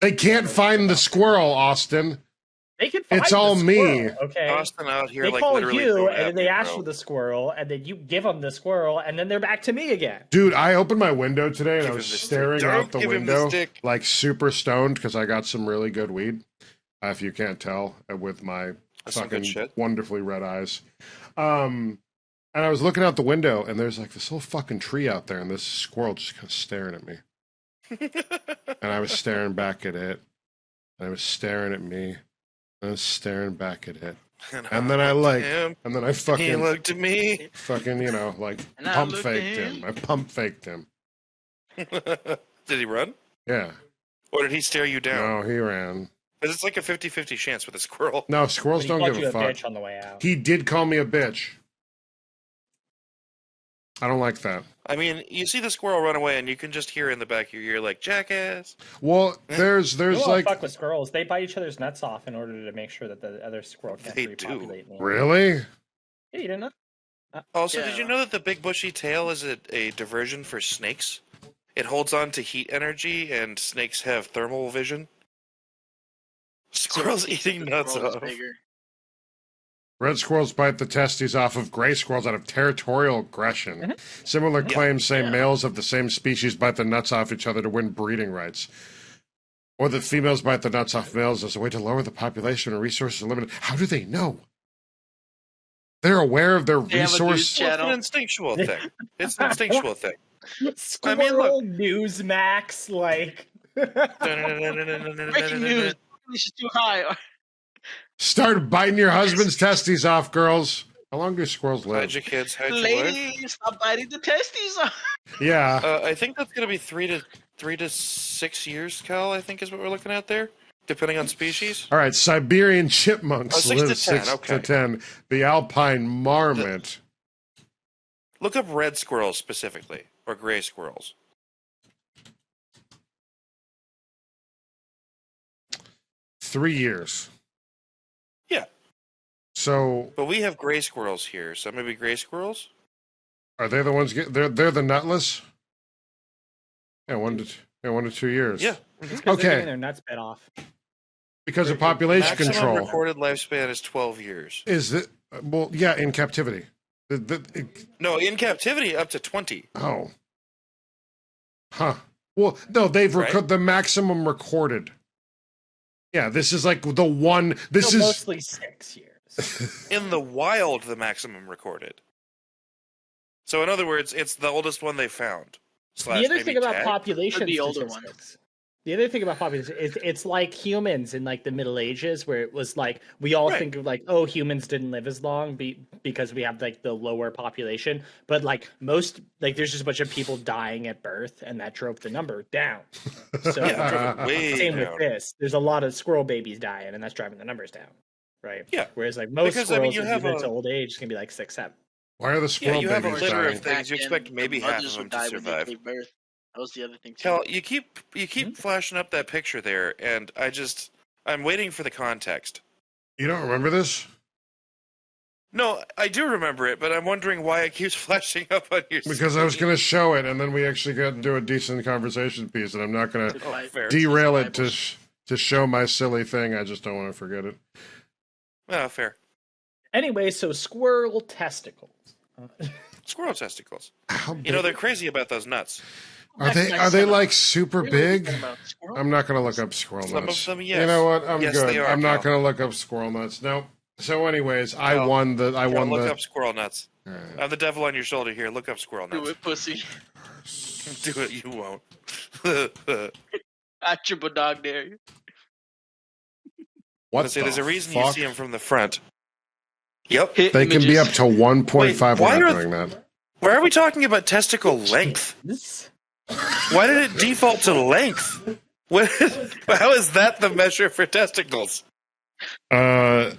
Speaker 1: they can't find the squirrel, Austin?
Speaker 3: they could find
Speaker 1: It's
Speaker 3: the
Speaker 1: all me.
Speaker 3: squirrel, okay.
Speaker 2: Austin out here,
Speaker 3: They
Speaker 2: like
Speaker 3: call
Speaker 2: literally.
Speaker 3: you,
Speaker 2: going
Speaker 3: and then
Speaker 2: at
Speaker 3: they
Speaker 2: me,
Speaker 3: ask
Speaker 2: bro.
Speaker 3: for the squirrel, and then you give them the squirrel, and then they're back to me again.
Speaker 1: Dude, I opened my window today and
Speaker 2: Give
Speaker 1: I
Speaker 2: him
Speaker 1: was
Speaker 2: the stick.
Speaker 1: staring
Speaker 2: Don't
Speaker 1: out the
Speaker 2: give him the
Speaker 1: window
Speaker 2: stick.
Speaker 1: like super stoned because I got some really good weed. If you can't tell, with my
Speaker 2: That's some
Speaker 1: fucking
Speaker 2: good shit.
Speaker 1: wonderfully red eyes. And I was looking out the window and there's like this little fucking tree out there and this squirrel just kind of staring at me. And I was staring back at it. And I was staring at me. And I was staring back at it. And then I
Speaker 2: looked at him,
Speaker 1: and then I
Speaker 2: He
Speaker 1: fucking,
Speaker 2: looked at me.
Speaker 1: like
Speaker 4: And I
Speaker 1: pump
Speaker 4: looked at
Speaker 1: faked
Speaker 4: him.
Speaker 1: him. I pump faked him.
Speaker 2: Did he run?
Speaker 1: Yeah.
Speaker 2: Or did he stare you down?
Speaker 1: No, he ran.
Speaker 2: Because it's like a 50-50 chance with a squirrel.
Speaker 1: No,
Speaker 3: But
Speaker 1: squirrels
Speaker 3: he
Speaker 1: don't
Speaker 3: called
Speaker 1: give
Speaker 3: you
Speaker 1: a fuck.
Speaker 3: bitch on the way out.
Speaker 1: He did call me a bitch. I don't like that.
Speaker 2: I mean, you see the squirrel run away, and you can just hear in the back of your ear, like, jackass.
Speaker 1: Well, there's
Speaker 3: You don't
Speaker 1: like
Speaker 3: fuck with squirrels. They bite each other's nuts off in order to make sure that the other squirrel can't
Speaker 2: They
Speaker 3: repopulate.
Speaker 1: really.
Speaker 3: Yeah, you didn't know?
Speaker 2: Also,
Speaker 4: Yeah.
Speaker 2: did you know that the big bushy tail is a diversion for snakes? It holds on to heat energy, and snakes have thermal vision. Squirrels eating nuts
Speaker 4: Squirrel is
Speaker 2: off.
Speaker 4: bigger.
Speaker 1: Red squirrels bite the testes off of gray squirrels out of territorial aggression. Similar claims say males of the same species bite the nuts off each other to win breeding rights. Or that females bite the nuts off males as a way to lower the population when resources are limited. How do they know? They're aware of their
Speaker 4: They have a news
Speaker 1: resource.
Speaker 2: Well, it's
Speaker 4: channel.
Speaker 2: an instinctual thing. It's an instinctual thing.
Speaker 3: Squirrel
Speaker 2: I mean, look.
Speaker 3: Newsmax, like.
Speaker 4: Breaking news. This is too high.
Speaker 1: Start biting your husband's testes off, girls. How long do squirrels live?
Speaker 2: Hide your kids, hide your wife.
Speaker 4: Ladies, stop biting the testes off.
Speaker 1: Yeah.
Speaker 2: I think that's going to be 3 to 6 years, Cal, I think is what we're looking at there, depending on species.
Speaker 1: All right. Siberian chipmunks
Speaker 2: Oh, 6 to
Speaker 1: live
Speaker 2: 10,
Speaker 1: 6
Speaker 2: okay.
Speaker 1: to 10. The alpine marmot.
Speaker 2: Look up red squirrels specifically, or gray squirrels.
Speaker 1: Three years.
Speaker 2: Yeah.
Speaker 1: So
Speaker 2: But we have gray squirrels here, so maybe gray squirrels?
Speaker 1: are they the ones? They're the nutless. Yeah, 1 to 2 years.
Speaker 2: Yeah.
Speaker 3: It's 'cause they're
Speaker 1: Okay.
Speaker 3: getting their nuts bit off.
Speaker 1: Because of population
Speaker 2: Maximum
Speaker 1: control.
Speaker 2: recorded lifespan is 12 years.
Speaker 1: Is that well? Yeah, in captivity.
Speaker 2: No, in captivity, up to 20.
Speaker 1: Oh. Huh. Well, no, they've
Speaker 2: Right?
Speaker 1: the maximum recorded. Yeah, this is like the one. This
Speaker 3: So
Speaker 1: is
Speaker 3: mostly 6 years.
Speaker 2: In the wild, the maximum recorded. So, in other words, it's the oldest one they found. Slash
Speaker 3: The other
Speaker 2: maybe
Speaker 3: thing about
Speaker 2: tagged.
Speaker 3: population
Speaker 4: The older
Speaker 3: statistics. The other thing about population is it's like humans in like the Middle Ages, where it was like we all
Speaker 2: Right.
Speaker 3: think of like, oh, humans didn't live as long because we have like the lower population, but like most like there's just a bunch of people dying at birth, and that drove the number down. So
Speaker 2: Yeah, drove it way
Speaker 3: same
Speaker 2: down.
Speaker 3: with this. There's a lot of squirrel babies dying, and that's driving the numbers down, right?
Speaker 2: Yeah.
Speaker 3: Whereas like most
Speaker 2: Because, I mean,
Speaker 3: squirrels,
Speaker 2: you
Speaker 3: as
Speaker 2: have
Speaker 3: you get to
Speaker 2: a-
Speaker 3: old age, it's gonna be like 6, 7.
Speaker 1: why are the
Speaker 2: Yeah,
Speaker 1: squirrel
Speaker 2: you have a
Speaker 1: babies
Speaker 2: litter
Speaker 1: dying?
Speaker 2: of things. You expect maybe
Speaker 4: the
Speaker 2: half
Speaker 4: mothers
Speaker 2: of them
Speaker 4: would
Speaker 2: to
Speaker 4: die when they
Speaker 2: survive.
Speaker 4: gave birth. That was the other thing too.
Speaker 2: Cal, you keep flashing up that picture there, and I'm waiting for the context.
Speaker 1: You don't remember this?
Speaker 2: No, I do remember it, but I'm wondering why it keeps flashing up on your
Speaker 1: Because I was
Speaker 2: screen.
Speaker 1: going to show it, and then we actually got into a decent conversation piece, and I'm not going to
Speaker 2: Oh, fair.
Speaker 1: derail it to show my silly thing. I just don't want to forget it.
Speaker 2: Oh, fair.
Speaker 3: Anyway, so squirrel testicles.
Speaker 2: Squirrel testicles.
Speaker 1: How
Speaker 2: You know,
Speaker 1: big-
Speaker 2: they're crazy about those nuts.
Speaker 1: are they like super big? I'm not going to look up squirrel
Speaker 2: Some
Speaker 1: nuts.
Speaker 2: of them, yes.
Speaker 1: You know what? I'm
Speaker 2: Yes,
Speaker 1: good.
Speaker 2: they are,
Speaker 1: I'm not
Speaker 2: Cal.
Speaker 1: going to look up squirrel nuts. No. So, anyways, I
Speaker 2: Cal,
Speaker 1: won the. I
Speaker 2: Cal,
Speaker 1: won
Speaker 2: look
Speaker 1: the.
Speaker 2: up squirrel nuts.
Speaker 1: All right.
Speaker 2: I'm the devil on your shoulder here. Look up squirrel
Speaker 4: Do
Speaker 2: nuts.
Speaker 4: it, pussy.
Speaker 2: Do it, you won't.
Speaker 4: I triple dog dare you.
Speaker 1: What
Speaker 2: Say, there's
Speaker 1: the
Speaker 2: a reason you
Speaker 1: fuck?
Speaker 2: see them from the front. Yep.
Speaker 4: Hit
Speaker 1: They can be up
Speaker 4: images.
Speaker 1: to 1.5.
Speaker 2: Wait,
Speaker 1: We're
Speaker 2: why
Speaker 1: not
Speaker 2: are-
Speaker 1: doing that.
Speaker 2: Why are we talking about testicle length? Why did it default to length? What, how is that the measure for testicles?
Speaker 1: To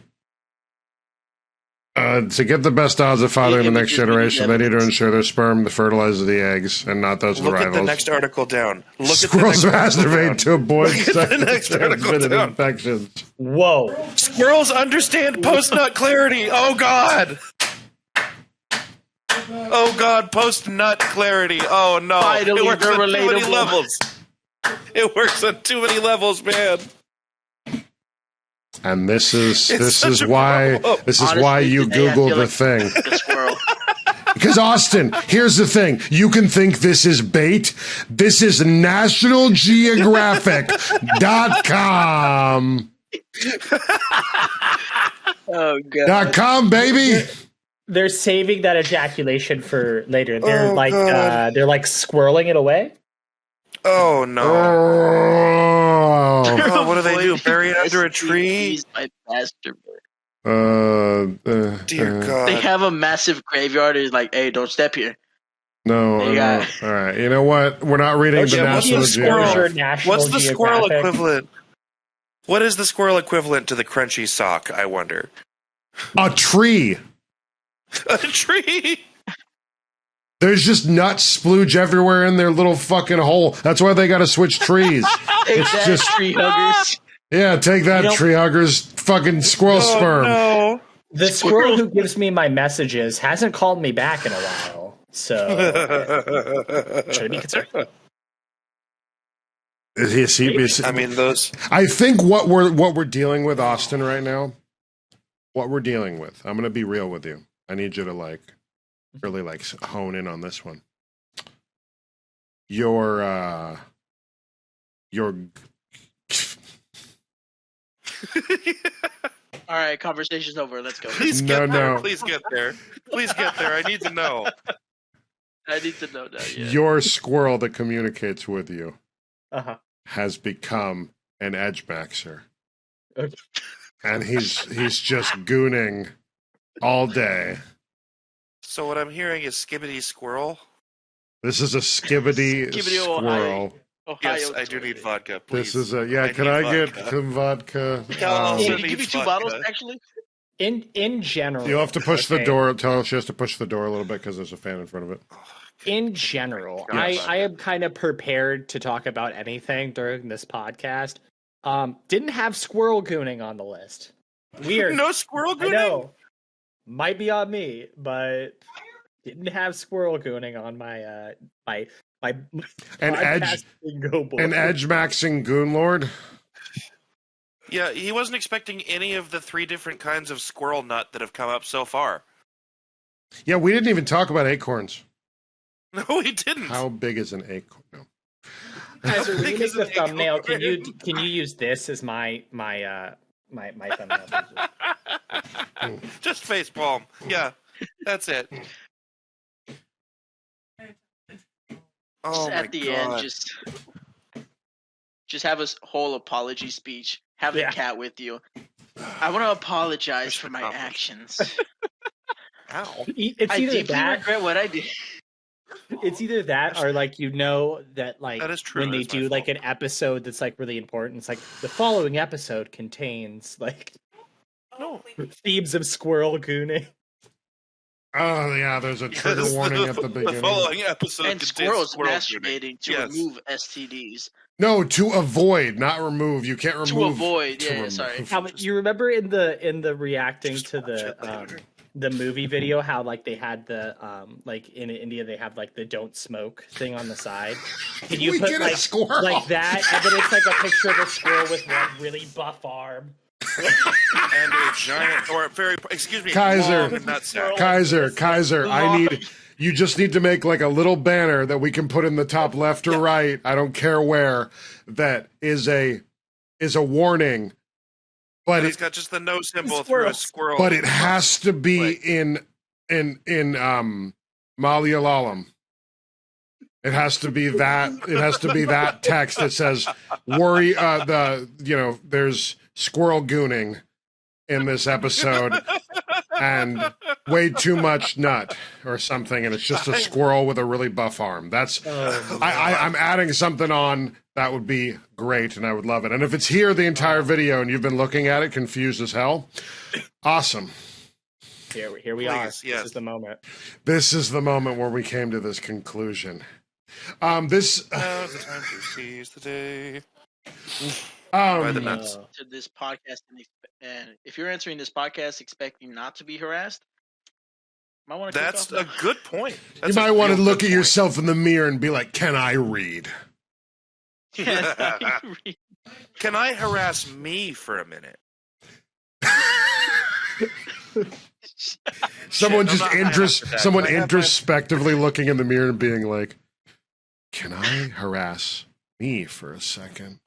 Speaker 1: get the best odds of fathering the next
Speaker 4: Images, we need
Speaker 1: generation, they need to
Speaker 4: evidence.
Speaker 1: ensure their sperm fertilizes the eggs and not those of the
Speaker 2: Look at the
Speaker 1: rivals.
Speaker 2: next article down. Look
Speaker 1: Squirrels
Speaker 2: at the next article
Speaker 1: masturbate
Speaker 2: down.
Speaker 1: to avoid
Speaker 2: Look at the next article
Speaker 1: transmitted
Speaker 2: down.
Speaker 1: infections.
Speaker 3: Whoa.
Speaker 2: Squirrels understand post-nut clarity. Oh, God. Oh, God, post-nut clarity. Oh, no.
Speaker 4: Finally,
Speaker 2: it works
Speaker 4: they're
Speaker 2: on too many
Speaker 4: relatable.
Speaker 2: levels. It works on too many levels, man.
Speaker 1: And this is
Speaker 2: such a
Speaker 1: why
Speaker 2: problem.
Speaker 1: why you
Speaker 4: Honestly, today I
Speaker 1: Google
Speaker 4: feel
Speaker 1: the
Speaker 4: like
Speaker 1: thing.
Speaker 4: The squirrel.
Speaker 1: Because Austin, here's the thing: you can think this is bait. This is NationalGeographic.com.
Speaker 4: Oh god.
Speaker 1: .com, baby.
Speaker 3: They're saving that ejaculation for later. They're
Speaker 2: Oh,
Speaker 3: like
Speaker 2: God.
Speaker 3: they're like squirreling it away.
Speaker 2: Oh, no.
Speaker 1: Oh.
Speaker 2: Oh, what do they do? Bury it under a tree?
Speaker 4: STDs by masturbate.
Speaker 2: Dear God.
Speaker 4: They have a massive graveyard. It's like, hey, don't step here.
Speaker 1: No,
Speaker 4: They
Speaker 1: no.
Speaker 4: got-
Speaker 1: All right. You know what? We're not reading the
Speaker 2: Yeah, what's
Speaker 1: National
Speaker 2: the squirrel?
Speaker 1: Geographic.
Speaker 3: National
Speaker 2: What's the squirrel
Speaker 3: Geographic.
Speaker 2: equivalent? What is the squirrel equivalent to the crunchy sock, I wonder?
Speaker 1: A tree.
Speaker 2: A tree?
Speaker 1: There's just nut splooge everywhere in their little fucking hole. That's why they got to switch trees.
Speaker 4: Take that, tree huggers.
Speaker 1: Yeah, take that, tree huggers. Fucking squirrel sperm.
Speaker 2: No.
Speaker 3: The squirrel who gives me my messages hasn't called me back in a while, so should I be concerned?
Speaker 2: I mean, those.
Speaker 1: I think what we're dealing with, Austin, right now. What we're dealing with. I'm gonna be real with you. I need you to really hone in on this one. Your
Speaker 4: All right, conversation's over. Let's go.
Speaker 2: Please get there. Please get there. Please get there. I need to know.
Speaker 4: I need to know that. Yeah.
Speaker 1: Your squirrel that communicates with you
Speaker 3: has
Speaker 1: become an edge maxer.
Speaker 3: Okay.
Speaker 1: And he's just gooning all day.
Speaker 2: So what I'm hearing is Skibbity Squirrel.
Speaker 1: This is a skibbity squirrel.
Speaker 4: Ohio
Speaker 2: Yes, I do need vodka. Please.
Speaker 1: This is can I get some vodka?
Speaker 2: Can
Speaker 4: you give me 2 bottles, actually?
Speaker 3: In general,
Speaker 1: You'll have to push the door. Tell her she has to push the door a little bit because there's a fan in front of it.
Speaker 3: In general, I am kind of prepared to talk about anything during this podcast. Didn't have squirrel gooning on the list. Weird.
Speaker 2: No squirrel gooning?
Speaker 3: I know. Might be on me, but didn't have squirrel gooning on my
Speaker 1: an edge maxing goon lord.
Speaker 2: Yeah, he wasn't expecting any of the 3 different kinds of squirrel nut that have come up so far.
Speaker 1: Yeah, we didn't even talk about acorns.
Speaker 2: No, we didn't.
Speaker 1: How big is an acorn? No.
Speaker 3: Guys, when you make the thumbnail, can you use this as my thumbnail?
Speaker 2: Just face palm. Yeah, that's it. Oh
Speaker 4: at the end, just have a whole apology speech. Have the cat with you. I want to apologize for my actions.
Speaker 2: Ow.
Speaker 3: It's
Speaker 4: I
Speaker 3: either
Speaker 4: deeply
Speaker 3: that,
Speaker 4: regret what I did.
Speaker 3: It's either that or that
Speaker 2: that is true.
Speaker 3: when they do an episode that's really important, it's like the following episode contains themes of squirrel gooning.
Speaker 1: Oh yeah, there's a trigger warning at the beginning.
Speaker 2: The following episode
Speaker 4: and squirrels
Speaker 2: squirrel
Speaker 4: masturbating to remove STDs.
Speaker 1: No, to avoid, not remove. You can't remove.
Speaker 4: To avoid, sorry.
Speaker 3: You remember in the reacting to the movie video how they had the in India they have the don't smoke thing on the side? Can you put
Speaker 1: a squirrel
Speaker 3: like that, and then it's a picture of a squirrel with one really buff arm.
Speaker 2: And a giant, or very, excuse me,
Speaker 1: Kaiser,
Speaker 2: Kaiser.
Speaker 1: You just need to make a little banner that we can put in the top left or right. I don't care where. That is a warning, but
Speaker 2: it's got just the no symbol through a squirrel.
Speaker 1: But it has to be in Malayalam. It has to be that. It has to be that text that says there's squirrel gooning in this episode and way too much nut or something, and it's just a squirrel with a really buff arm. That's I'm adding something on. That would be great, and I would love it. And if it's here the entire video and you've been looking at it confused as hell, awesome.
Speaker 3: Here we are.
Speaker 2: Yes.
Speaker 3: This is the moment.
Speaker 1: This is the moment where we came to this conclusion.
Speaker 2: Now's the time to seize the day. By the nuts.
Speaker 4: To this podcast, and if you're answering this podcast expecting not to be harassed, might want to.
Speaker 2: That's a good point.
Speaker 1: You might want to look at yourself in the mirror and be like, "Can I read?
Speaker 4: Can I read?
Speaker 2: Can I harass me for a minute?"
Speaker 1: Someone introspectively looking in the mirror and being like, "Can I harass me for a second?"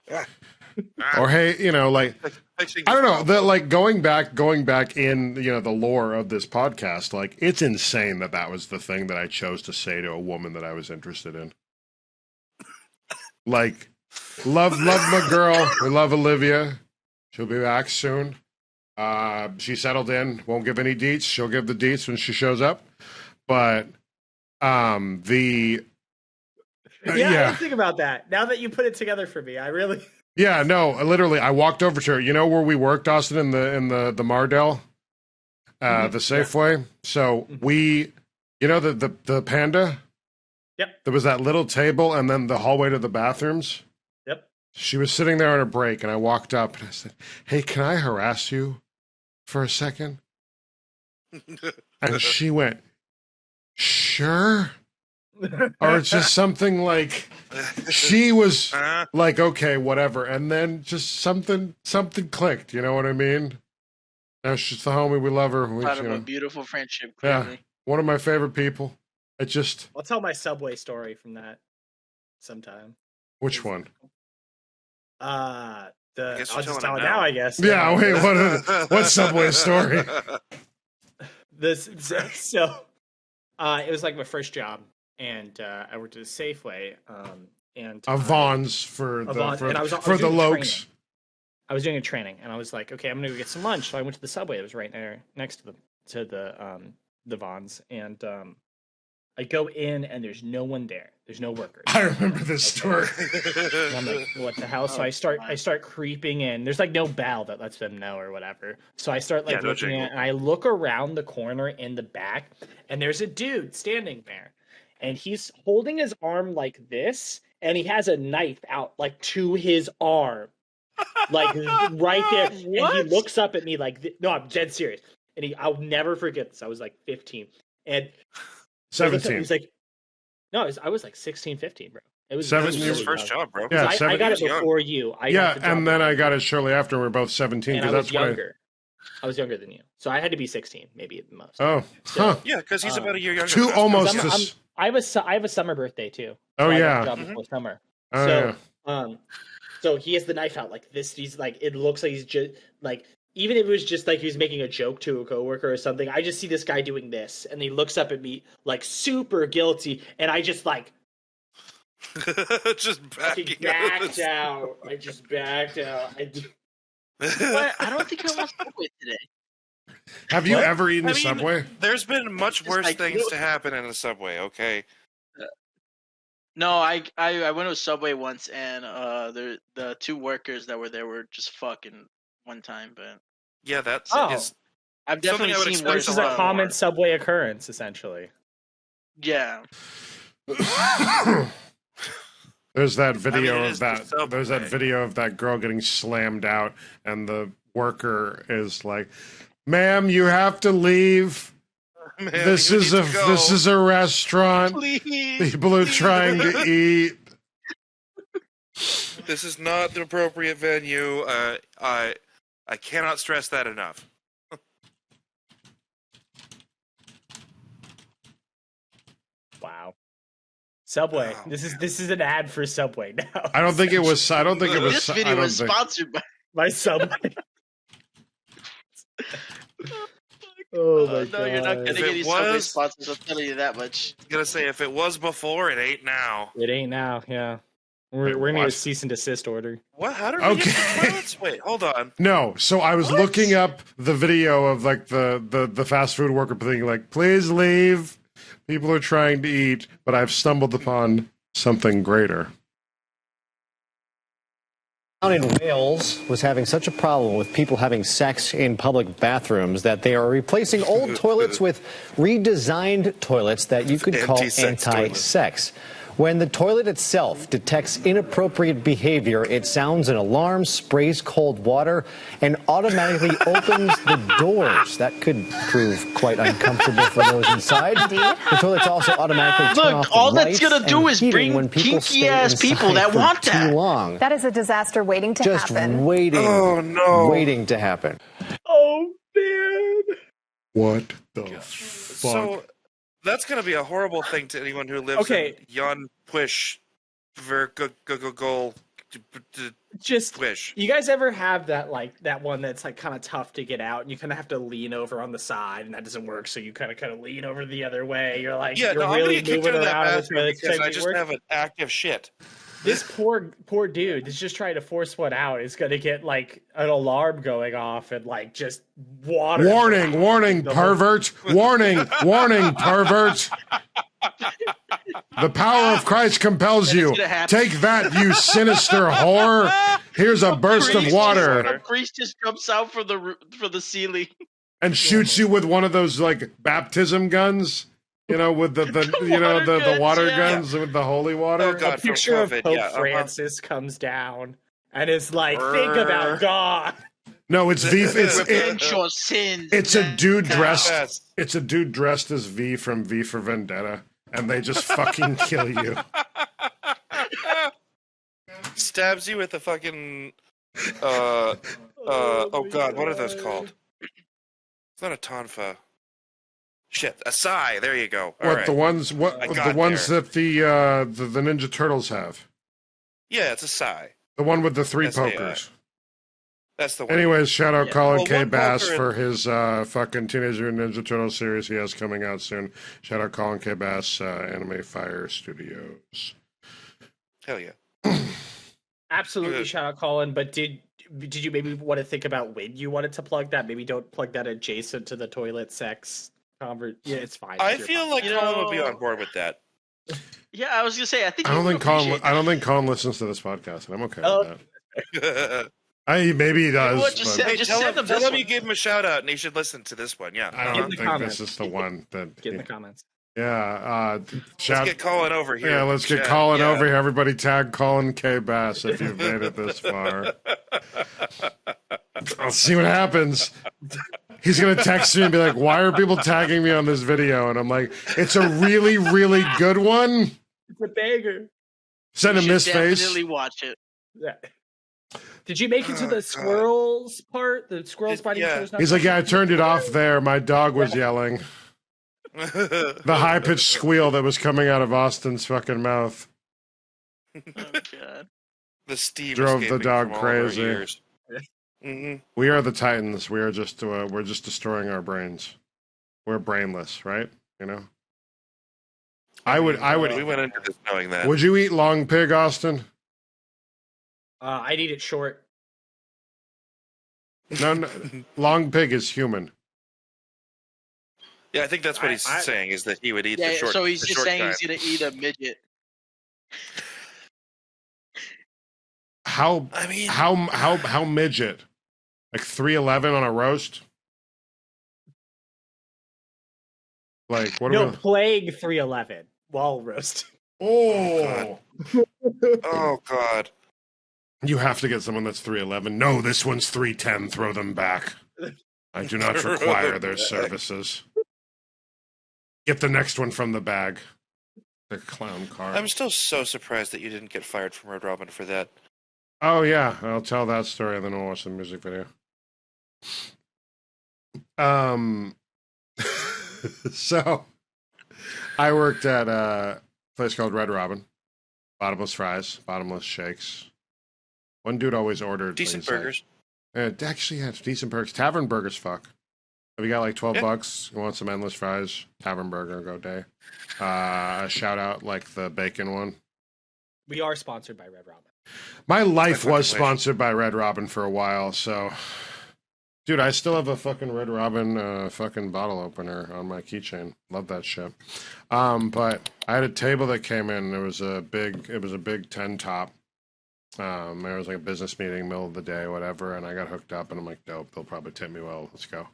Speaker 1: Or hey, I don't know. Going back in the lore of this podcast, it's insane that was the thing that I chose to say to a woman that I was interested in. Love my girl. We love Olivia. She'll be back soon. She settled in. Won't give any deets. She'll give the deets when she shows up. But
Speaker 3: I didn't think about that. Now that you put it together for me, I really.
Speaker 1: Yeah, no, literally, I walked over to her. You know where we worked, Austin, in the Mardell, the Safeway. So we, the panda,
Speaker 3: Yep.
Speaker 1: There was that little table and then the hallway to the bathrooms.
Speaker 3: Yep.
Speaker 1: She was sitting there on a break, and I walked up and I said, "Hey, can I harass you for a second?" And she went, "Sure." Or just something like, she was like, "Okay, whatever." And then just something clicked. You know what I mean? And she's the homie. We love her.
Speaker 4: Part of a beautiful friendship.
Speaker 1: Yeah,
Speaker 4: Clearly.
Speaker 1: one of my favorite people. It just.
Speaker 3: I'll tell my Subway story from that sometime.
Speaker 1: Which one?
Speaker 3: I'll just
Speaker 2: telling
Speaker 3: tell
Speaker 2: it
Speaker 3: it
Speaker 2: now.
Speaker 3: now, I guess.
Speaker 1: Yeah, wait, what Subway story?
Speaker 3: So it was like my first job, and I worked at a Safeway, and
Speaker 1: Vaughn's for the Lokes.
Speaker 3: I was doing a training, and I was like, okay, I'm gonna go get some lunch. So I went to the Subway that was right there next to the Vaughn's, and I go in, and there's no one there. There's no workers.
Speaker 1: I remember this story.
Speaker 3: And I'm like, what the hell? So I start creeping in. There's like no bell that lets them know or whatever. So I start like looking in, and I look around the corner in the back, and there's a dude standing there, and he's holding his arm like this, and he has a knife out like to his arm, like right there.
Speaker 4: What?
Speaker 3: And he looks up at me like, no, I'm dead serious. And I'll never forget this. I was like 15, and
Speaker 1: 17.
Speaker 3: He's like, no, I was like 16, 15, bro. It was
Speaker 1: 17
Speaker 2: His first job, bro.
Speaker 1: Yeah,
Speaker 3: I got it before you.
Speaker 1: And then I got it shortly after. We were both 17.
Speaker 3: And I was younger. I was younger than you, so I had to be 16, maybe at the most.
Speaker 1: Oh,
Speaker 3: so,
Speaker 2: yeah, because he's about a year younger.
Speaker 3: I have a summer birthday too.
Speaker 1: So
Speaker 3: I got a job before summer.
Speaker 1: Oh,
Speaker 3: so,
Speaker 1: yeah.
Speaker 3: So he has the knife out like this. He's like, it looks like he's just like, even if it was just like he was making a joke to a coworker or something, I just see this guy doing this, and he looks up at me like super guilty, and I just like
Speaker 2: just
Speaker 3: backed out. I just backed out.
Speaker 4: But I don't think I want Subway today.
Speaker 1: Have you ever eaten a Subway?
Speaker 2: There's been much worse things to happen in a Subway. Okay.
Speaker 4: No, I went to a Subway once, and the two workers that were there were just fucking one time, but
Speaker 2: yeah, that's
Speaker 4: I've definitely seen worse.
Speaker 3: This is a common Subway occurrence, essentially.
Speaker 4: Yeah.
Speaker 1: There's that video of that. There's that video of that girl getting slammed out, and the worker is like, "Ma'am, you have to leave. This is a restaurant.
Speaker 4: Please.
Speaker 1: People are trying to eat.
Speaker 2: This is not the appropriate venue. I cannot stress that enough."
Speaker 3: Wow. Subway. Oh, this is an ad for Subway now.
Speaker 1: I don't think it was.
Speaker 4: This video was sponsored by
Speaker 3: Subway. Oh my god!
Speaker 4: No, you're not gonna get any Subway sponsors. I'll tell you that much.
Speaker 2: I was gonna say, if it was before, it ain't now.
Speaker 3: It ain't now. Yeah, we're gonna need a cease and desist order.
Speaker 2: What? How did we get the toilets? Wait, hold on.
Speaker 1: No, so I was looking up the video of like the fast food worker thing, like, "Please leave. People are trying to eat," but I've stumbled upon something greater.
Speaker 7: Down in Wales was having such a problem with people having sex in public bathrooms that they are replacing old toilets with redesigned toilets that you could call anti-sex. When the toilet itself detects inappropriate behavior, it sounds an alarm, sprays cold water, and automatically opens the doors. That could prove quite uncomfortable for those inside. The toilets also automatically turn off the
Speaker 4: all
Speaker 7: lights
Speaker 4: that's going to do is bring kinky-ass people that want that.
Speaker 7: Too long.
Speaker 8: That is a disaster waiting to happen.
Speaker 7: Just waiting. Oh, no. Waiting to happen.
Speaker 3: Oh, man.
Speaker 1: What the fuck?
Speaker 2: So, that's going to be a horrible thing to anyone who lives in Jan Push Vergogol.
Speaker 3: Just you guys ever have that one that's like kind of tough to get out, and you kind of have to lean over on the side, and that doesn't work, so you kind of lean over the other way. You're like,
Speaker 2: yeah,
Speaker 3: you're
Speaker 2: no,
Speaker 3: really
Speaker 2: I'm gonna
Speaker 3: moving
Speaker 2: get
Speaker 3: around
Speaker 2: that bathroom because I just have an active shit.
Speaker 3: This poor dude is just trying to force one out. Is going to get like an alarm going off and like just water.
Speaker 1: Warning, pervert! Warning, pervert! The power of Christ compels you. Take that, you sinister whore! Here's a burst of water.
Speaker 4: A priest just jumps out for the ceiling
Speaker 1: and shoots you with one of those like baptism guns. You know, with the water guns with the holy water.
Speaker 2: Oh
Speaker 3: A
Speaker 2: God, from
Speaker 3: picture of
Speaker 2: COVID,
Speaker 3: Pope
Speaker 2: yeah.
Speaker 3: Francis comes down and is like, think about God.
Speaker 1: No, it's V.
Speaker 4: Repent your sins.
Speaker 1: It's a dude
Speaker 4: now.
Speaker 1: dressed.
Speaker 2: Yes.
Speaker 1: It's a dude dressed as V from V for Vendetta, and they just fucking kill you.
Speaker 2: Stabs you with a fucking oh God, what are those called? It's not a tonfa. Shit, a sai. There you go. All right.
Speaker 1: The ones
Speaker 2: there.
Speaker 1: that the Ninja Turtles have?
Speaker 2: Yeah, it's a sai.
Speaker 1: The one with the 3
Speaker 2: S-A-I.
Speaker 1: pokers.
Speaker 2: That's the one.
Speaker 1: Anyways, shout out Colin
Speaker 2: Well,
Speaker 1: K.
Speaker 2: one
Speaker 1: Bass
Speaker 2: poker
Speaker 1: for his fucking Teenage Mutant Ninja Turtle series he has coming out soon. Shout out Colin K. Bass, Anime Fire Studios.
Speaker 2: Hell yeah.
Speaker 3: Absolutely,
Speaker 2: Good.
Speaker 3: shout out Colin. But did you maybe want to think about when you wanted to plug that? Maybe don't plug that adjacent to the toilet sex Yeah, it's fine.
Speaker 2: I
Speaker 3: You're
Speaker 2: feel
Speaker 3: fine.
Speaker 2: like Colin would be on board with that.
Speaker 4: Yeah, I was gonna say. I think.
Speaker 1: I don't
Speaker 4: you
Speaker 1: think
Speaker 4: would appreciate
Speaker 1: Colin listens to this podcast, and I'm okay with that.
Speaker 2: Hey,
Speaker 1: Maybe he does.
Speaker 4: what, just
Speaker 1: but
Speaker 4: say-
Speaker 2: tell
Speaker 4: send
Speaker 2: him
Speaker 4: them this
Speaker 2: you
Speaker 4: one.
Speaker 2: gave him a shout out, and he should listen to this one. Yeah.
Speaker 1: I
Speaker 3: Get in
Speaker 1: don't
Speaker 3: the
Speaker 1: think
Speaker 3: comments.
Speaker 1: this is the one that.
Speaker 3: Get in the comments.
Speaker 1: Yeah.
Speaker 2: Let's get Colin over here.
Speaker 1: Yeah, let's get
Speaker 2: Chat,
Speaker 1: Colin
Speaker 2: yeah.
Speaker 1: over here. Everybody tag Colin K. Bass if you've made it this far. I'll see what happens. He's going to text me and be like, why are people tagging me on this video? And I'm like, it's a really, really good one.
Speaker 3: It's a banger.
Speaker 1: Send him
Speaker 4: You
Speaker 1: this
Speaker 4: should
Speaker 1: face.
Speaker 4: Definitely watch it.
Speaker 3: Yeah. Did you make it to the squirrels part? The squirrels biting each other's
Speaker 1: He's like, yeah, I turned it off there. My dog was yelling. The high-pitched squeal that was coming out of Austin's fucking mouth.
Speaker 4: Oh god.
Speaker 2: The steam
Speaker 1: Drove the
Speaker 2: escaping
Speaker 1: dog
Speaker 2: from all of our
Speaker 1: crazy.
Speaker 2: ears. Mm-hmm.
Speaker 1: We are the Titans. We are just we're just destroying our brains. We're brainless, right? You know. I would.
Speaker 2: We went into this knowing that.
Speaker 1: Would you eat long pig, Austin?
Speaker 3: I'd eat it short.
Speaker 1: No, long pig is human.
Speaker 2: Yeah, I think that's what he's saying is that he would eat
Speaker 4: Yeah,
Speaker 2: the short.
Speaker 4: so he's
Speaker 2: the
Speaker 4: just
Speaker 2: short
Speaker 4: saying
Speaker 2: time.
Speaker 4: he's gonna eat a midget.
Speaker 1: How midget? Like 311 on a roast? Like what?
Speaker 3: No, playing 311 while roasting.
Speaker 1: Oh,
Speaker 2: Oh God.
Speaker 1: you have to get someone that's 311. No, this one's 310. Throw them back. I do not require their services. Get the next one from the bag. The clown car.
Speaker 2: I'm still so surprised that you didn't get fired from Red Robin for that.
Speaker 1: Oh yeah, I'll tell that story and then we'll watch the music video. So I worked at a place called Red Robin. Bottomless fries, bottomless shakes. One dude always ordered
Speaker 2: Decent
Speaker 1: things like-
Speaker 2: burgers.
Speaker 1: It actually had decent burgers. Tavern burgers, fuck. If you got like $12, you want some endless fries, Tavern burger, go day. Shout out like the bacon one.
Speaker 3: We are sponsored by Red Robin.
Speaker 1: My life
Speaker 2: fucking
Speaker 1: was
Speaker 2: wish.
Speaker 1: sponsored by Red Robin for a while, so dude, I still have a fucking Red Robin fucking bottle opener on my keychain. Love that shit. But I had a table that came in. It was a big 10 top. There was like a business meeting, middle of the day, whatever, and I got hooked up, and I'm like, dope, they'll probably tip me well. Let's go.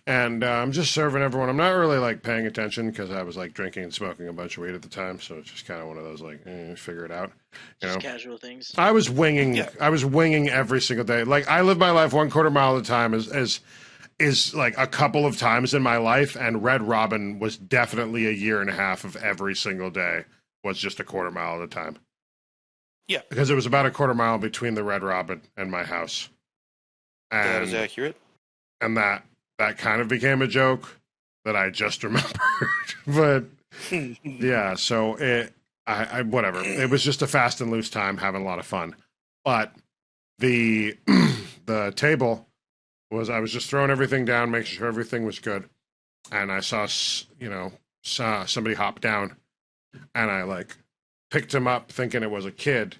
Speaker 1: And I'm just serving everyone. I'm not really like paying attention because I was like drinking and smoking a bunch of weed at the time, so it's just kind of one of those like figure it out, you know.
Speaker 4: Just casual things.
Speaker 1: I was winging.
Speaker 2: Yeah.
Speaker 1: I was winging every single day. Like I live my life 1/4 mile at a time. Is like a couple of times in my life, and Red Robin was definitely 1.5 years of every single day was just 1/4 mile at a time.
Speaker 2: Yeah.
Speaker 1: Because it was about 1/4 mile between the Red Robin and my house. And,
Speaker 2: That is accurate.
Speaker 1: and that kind of became a joke that I just remembered. But yeah, so I whatever. It was just a fast and loose time, having a lot of fun. But the the table was, I was just throwing everything down, making sure everything was good, and I saw somebody hop down, and I like picked him up thinking it was a kid,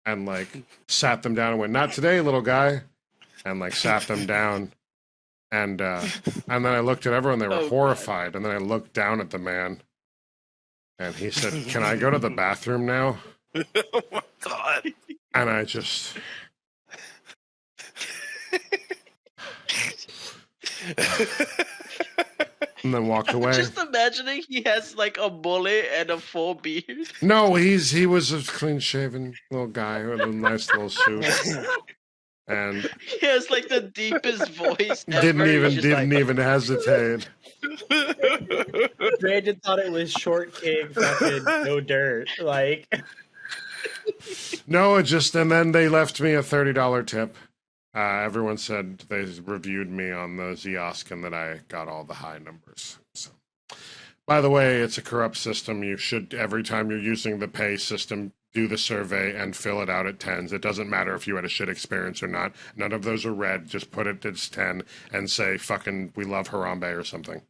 Speaker 1: and like sat them down and went, "Not today, little guy," and like sat them down. And then I looked at everyone, they were horrified. And then I looked down at the man, and he said, "Can I go to the bathroom now?"
Speaker 2: Oh my God.
Speaker 1: And I just... and then walked away.
Speaker 4: Just imagining he has like a mullet and a full beard.
Speaker 1: No, he was a clean-shaven little guy with a nice little suit, and
Speaker 4: He has like the deepest voice ever.
Speaker 1: didn't
Speaker 4: He's just like,
Speaker 1: even hesitate.
Speaker 3: Brandon thought it was short king, fucking no dirt. Like,
Speaker 1: No, and then they left me a $30 tip. Everyone said they reviewed me on the Ziosk and that I got all the high numbers. So, by the way, it's a corrupt system. You should, every time you're using the pay system, do the survey and fill it out at 10s. It doesn't matter if you had a shit experience or not. None of those are red. Just put it as 10 and say, fucking, we love Harambe or something.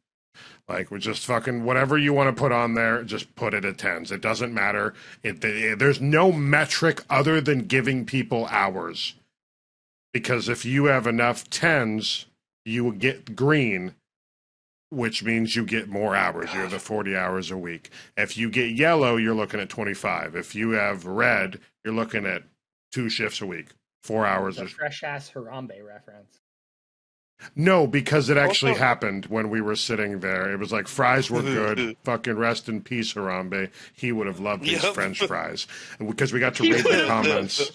Speaker 1: Like, we just fucking, whatever you want to put on there, just put it at 10s. It doesn't matter. There's no metric other than giving people hours. Because if you have enough 10s, you will get green, which means you get more hours. You have the 40 hours a week. If you get yellow, you're looking at 25. If you have red, you're looking at 2 shifts a week, 4 hours.
Speaker 3: a fresh ass Harambe reference.
Speaker 1: No, because it actually happened when we were sitting there. It was like, fries were good. Fucking rest in peace, Harambe. He would have loved his French fries. And because we got to read the comments.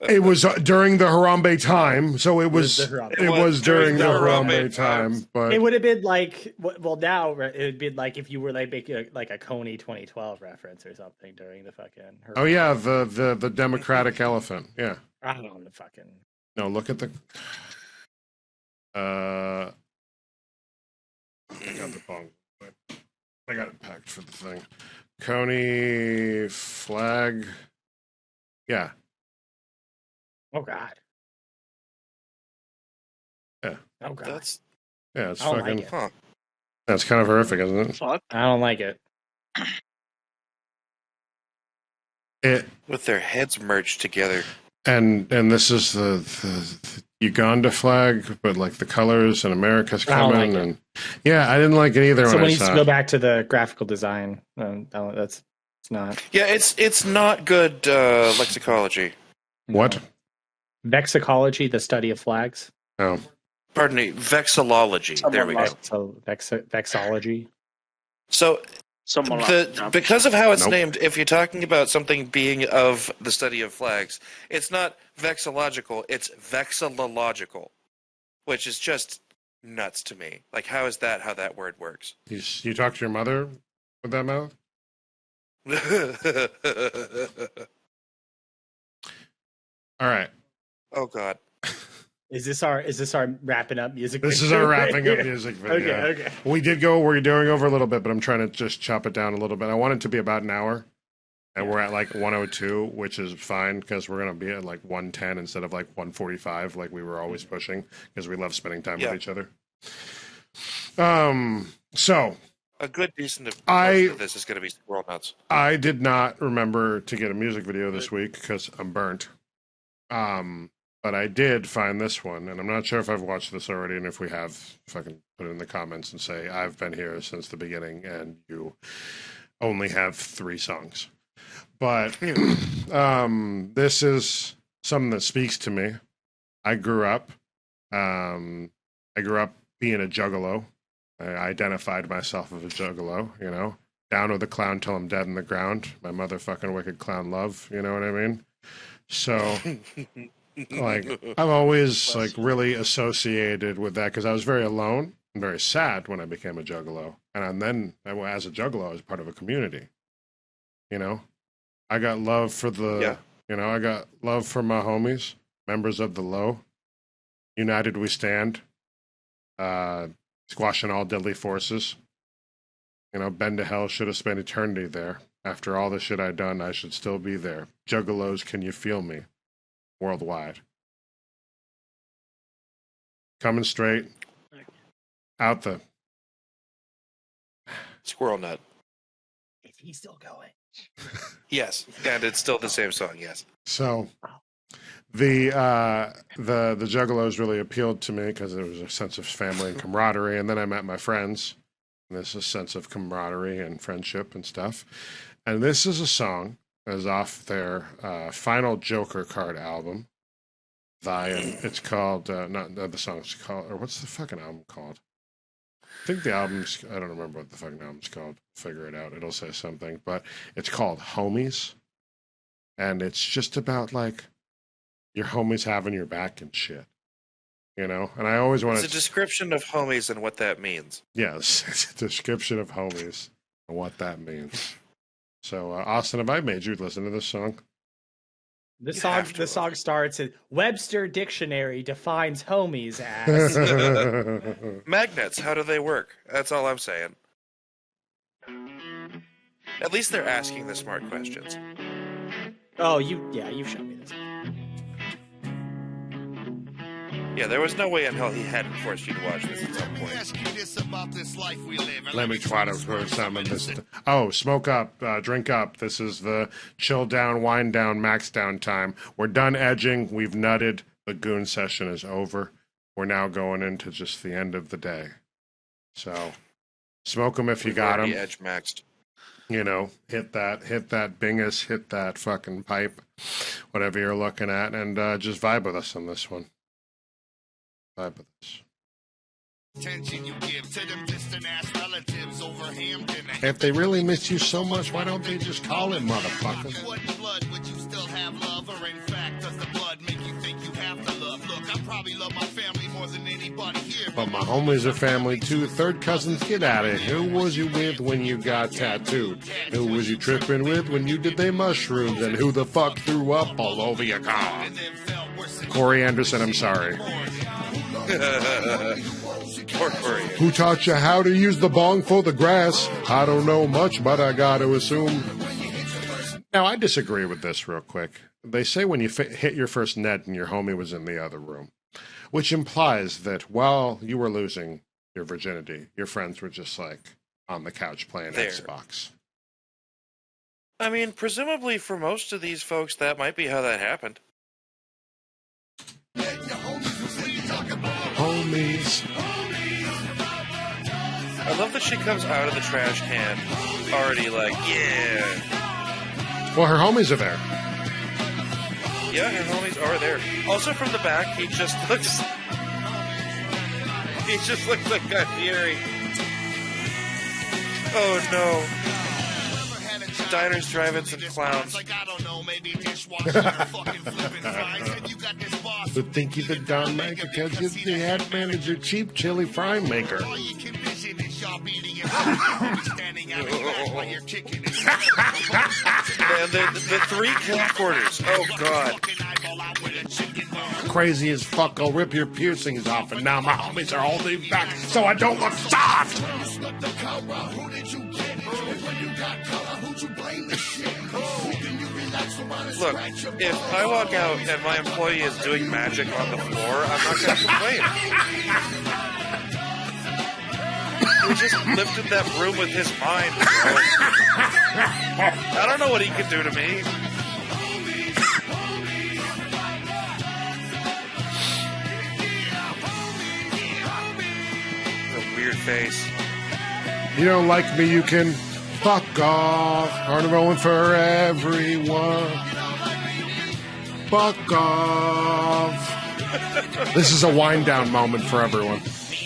Speaker 1: It was during the Harambe time, so it was during the Harambe time. But
Speaker 3: it would have been like, well, now it would be like if you were like making like a Coney 2012 reference or something during the fucking Harambe.
Speaker 1: Oh yeah, the Democratic elephant. Yeah.
Speaker 3: I don't know the fucking.
Speaker 1: No, look at the. I got the bong. I got it packed for the thing. Coney flag. Yeah.
Speaker 3: Oh God.
Speaker 1: Yeah.
Speaker 3: Oh God.
Speaker 2: That's
Speaker 1: Yeah, it's
Speaker 3: I don't
Speaker 1: fucking.
Speaker 3: like it.
Speaker 1: That's kind of horrific, isn't it?
Speaker 4: fuck.
Speaker 3: I don't like it.
Speaker 1: It
Speaker 2: with their heads merged together.
Speaker 1: and this is the Uganda flag, but like the colors and America's
Speaker 3: I don't
Speaker 1: coming,
Speaker 3: like it.
Speaker 1: and yeah, I didn't like it either.
Speaker 3: Someone
Speaker 1: when I
Speaker 3: needs
Speaker 1: saw
Speaker 3: to go
Speaker 1: it.
Speaker 3: back to the graphical design. It's not.
Speaker 2: Yeah, it's not good lexicology.
Speaker 1: What?
Speaker 3: Vexicology, the study of flags.
Speaker 1: Oh,
Speaker 2: Pardon me, vexillology. There we go.
Speaker 3: So vexology.
Speaker 2: So
Speaker 4: Someone
Speaker 2: because of how it's
Speaker 1: Nope.
Speaker 2: named, if you're talking about something being of the study of flags, it's not vexillological, it's vexillological, which is just nuts to me. Like, how is that how that word works?
Speaker 1: you talk to your mother with that mouth? All right.
Speaker 2: Oh God.
Speaker 3: Is this our wrapping up music?
Speaker 1: This is
Speaker 3: video
Speaker 1: our
Speaker 3: right
Speaker 1: wrapping up
Speaker 3: here?
Speaker 1: music video.
Speaker 3: Okay.
Speaker 1: We're doing over a little bit, but I'm trying to just chop it down a little bit. I want it to be about an hour, and we're at like 102, which is fine because we're going to be at like 110 instead of like 145, like we were always pushing because we love spending time with each other. So
Speaker 2: A good decent
Speaker 1: I-
Speaker 2: portion of this is going to be Squirrel Nuts.
Speaker 1: I did not remember to get a music video this week because I'm burnt. But I did find this one, and I'm not sure if I've watched this already, and if we have, fucking put it in the comments and say, I've been here since the beginning, and you only have 3 songs. But this is something that speaks to me. I grew up being a juggalo. I identified myself as a juggalo, you know? Down with the clown till I'm dead in the ground. My motherfucking wicked clown love, you know what I mean? So... like I'm always like really associated with that because I was very alone and very sad when I became a juggalo, and then as a juggalo I was part of a community. You know, I got love for I got love for my homies, members of the Low. United we stand, squashing all deadly forces. You know, Ben to Hell should have spent eternity there. After all the shit I'd done, I should still be there. Juggalos, can you feel me? Worldwide. Coming straight out the
Speaker 2: Squirrel Nut.
Speaker 3: Is he still going?
Speaker 2: Yes, and it's still the same song. Yes.
Speaker 1: so the Juggalos really appealed to me because there was a sense of family and camaraderie, and then I met my friends. And there's a sense of camaraderie and friendship and stuff. And this is a song that is off their final Joker card album. It's called not the song's called, or what's the fucking album called? think the album's, I don't remember what the fucking album's called. Figure it out. It'll say something. But it's called Homies. And it's just about, like, your homies having your back and shit. You know? And I always want to...
Speaker 2: It's a description of homies and what that means.
Speaker 1: Yes, it's a description of homies and what that means. So, Austin, have I made you listen to this song?
Speaker 3: The song starts at Webster Dictionary defines homies as
Speaker 2: magnets. How do they work? That's all I'm saying. At least they're asking the smart questions.
Speaker 3: Oh, you've shown me this.
Speaker 2: Yeah, there was no way in hell he hadn't forced you to watch this at some point.
Speaker 1: Let me try to put some of this. Oh, smoke up, drink up. This is the chill down, wind down, max down time. We're done edging. We've nutted. The goon session is over. We're now going into just the end of the day. So, smoke them if you got them.
Speaker 2: Edge maxed.
Speaker 1: You know, hit that bingus, hit that fucking pipe, whatever you're looking at, and just vibe with us on this one. Vibe with us. If they really miss you so much, why don't they just call it, motherfucker? But my homies are family too. Third cousins, get out of here. Who was you with when you got tattooed? Who was you tripping with when you did they mushrooms? And who the fuck threw up all over your car? Corey Anderson, I'm sorry. Who taught you how to use the bong for the grass? I don't know much, but I got to assume. Now, I disagree with this real quick. They say when you hit your first net and your homie was in the other room, which implies that while you were losing your virginity, your friends were just like on the couch playing Xbox.
Speaker 2: I mean, presumably for most of these folks, that might be how that happened.
Speaker 1: Homies.
Speaker 2: I love that she comes out of the trash can already like, yeah.
Speaker 1: Well, her homies are there.
Speaker 2: Yeah, her homies are there. Also from the back, he just looks like Guy Fieri. Oh no. Diners, drive-ins, and clowns.
Speaker 1: Would think you're the Don maker because you're the ad manager, cheap chili fry maker.
Speaker 2: Man, the three camcorders. Oh god.
Speaker 1: Crazy as fuck, I'll rip your piercings off, and now my homies are holding back so I don't look soft.
Speaker 2: Look, if I walk out and my employee is doing magic on the floor, I'm not going to complain. He just lifted that broom with his mind. I don't know what he could do to me. A weird face.
Speaker 1: You don't like me, you can fuck off. Hard rolling for everyone. Fuck off. This is a wind down moment for everyone.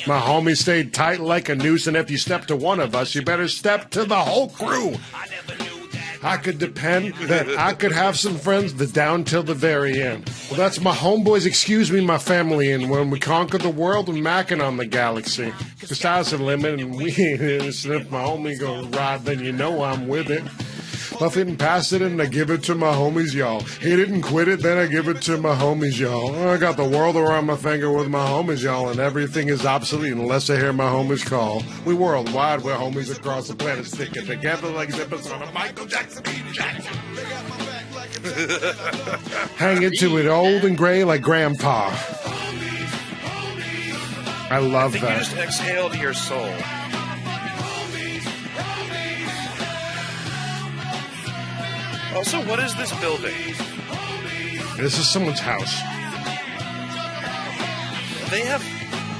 Speaker 1: My homie stayed tight like a noose, and if you step to one of us, you better step to the whole crew. I could depend that I could have some friends that down till the very end. Well, that's my homeboys, excuse me, my family, and when we conquer the world, we're macking on the galaxy. The sky's the limit, and if my homie goes right, then you know I'm with it. Puff it and pass it, and I give it to my homies, y'all. Hit it and quit it, then I give it to my homies, y'all. I got the world around my finger with my homies, y'all, and everything is obsolete unless I hear my homies call. We worldwide, we're homies across the planet, sticking together like zippers on a Michael Jackson beat Jackson. Hang into it old and gray like grandpa. I love that.
Speaker 2: You just exhaled your soul. Also, what is this building?
Speaker 1: This is someone's house.
Speaker 2: They have...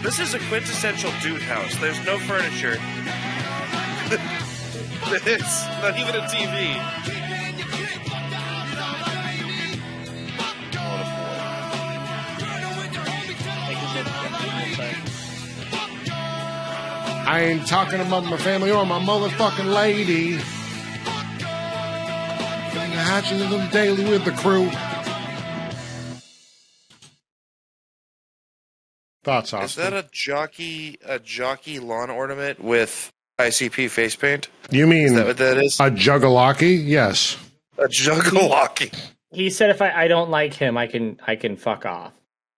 Speaker 2: This is a quintessential dude house. There's no furniture. It's not even a TV.
Speaker 1: I ain't talking about my family or my motherfucking lady. Hatching them daily with the crew. Thoughts, Austin?
Speaker 2: Is that a jockey lawn ornament with ICP face paint?
Speaker 1: You mean
Speaker 2: is that what that is?
Speaker 1: A juggalocki? Yes.
Speaker 2: A juggalocki.
Speaker 3: He said if I don't like him, I can fuck off.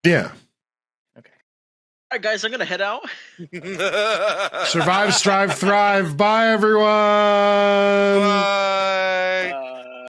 Speaker 1: Yeah.
Speaker 3: Okay.
Speaker 4: All right, guys, I'm gonna head out.
Speaker 1: Survive, strive, thrive. Bye, everyone.
Speaker 2: Bye.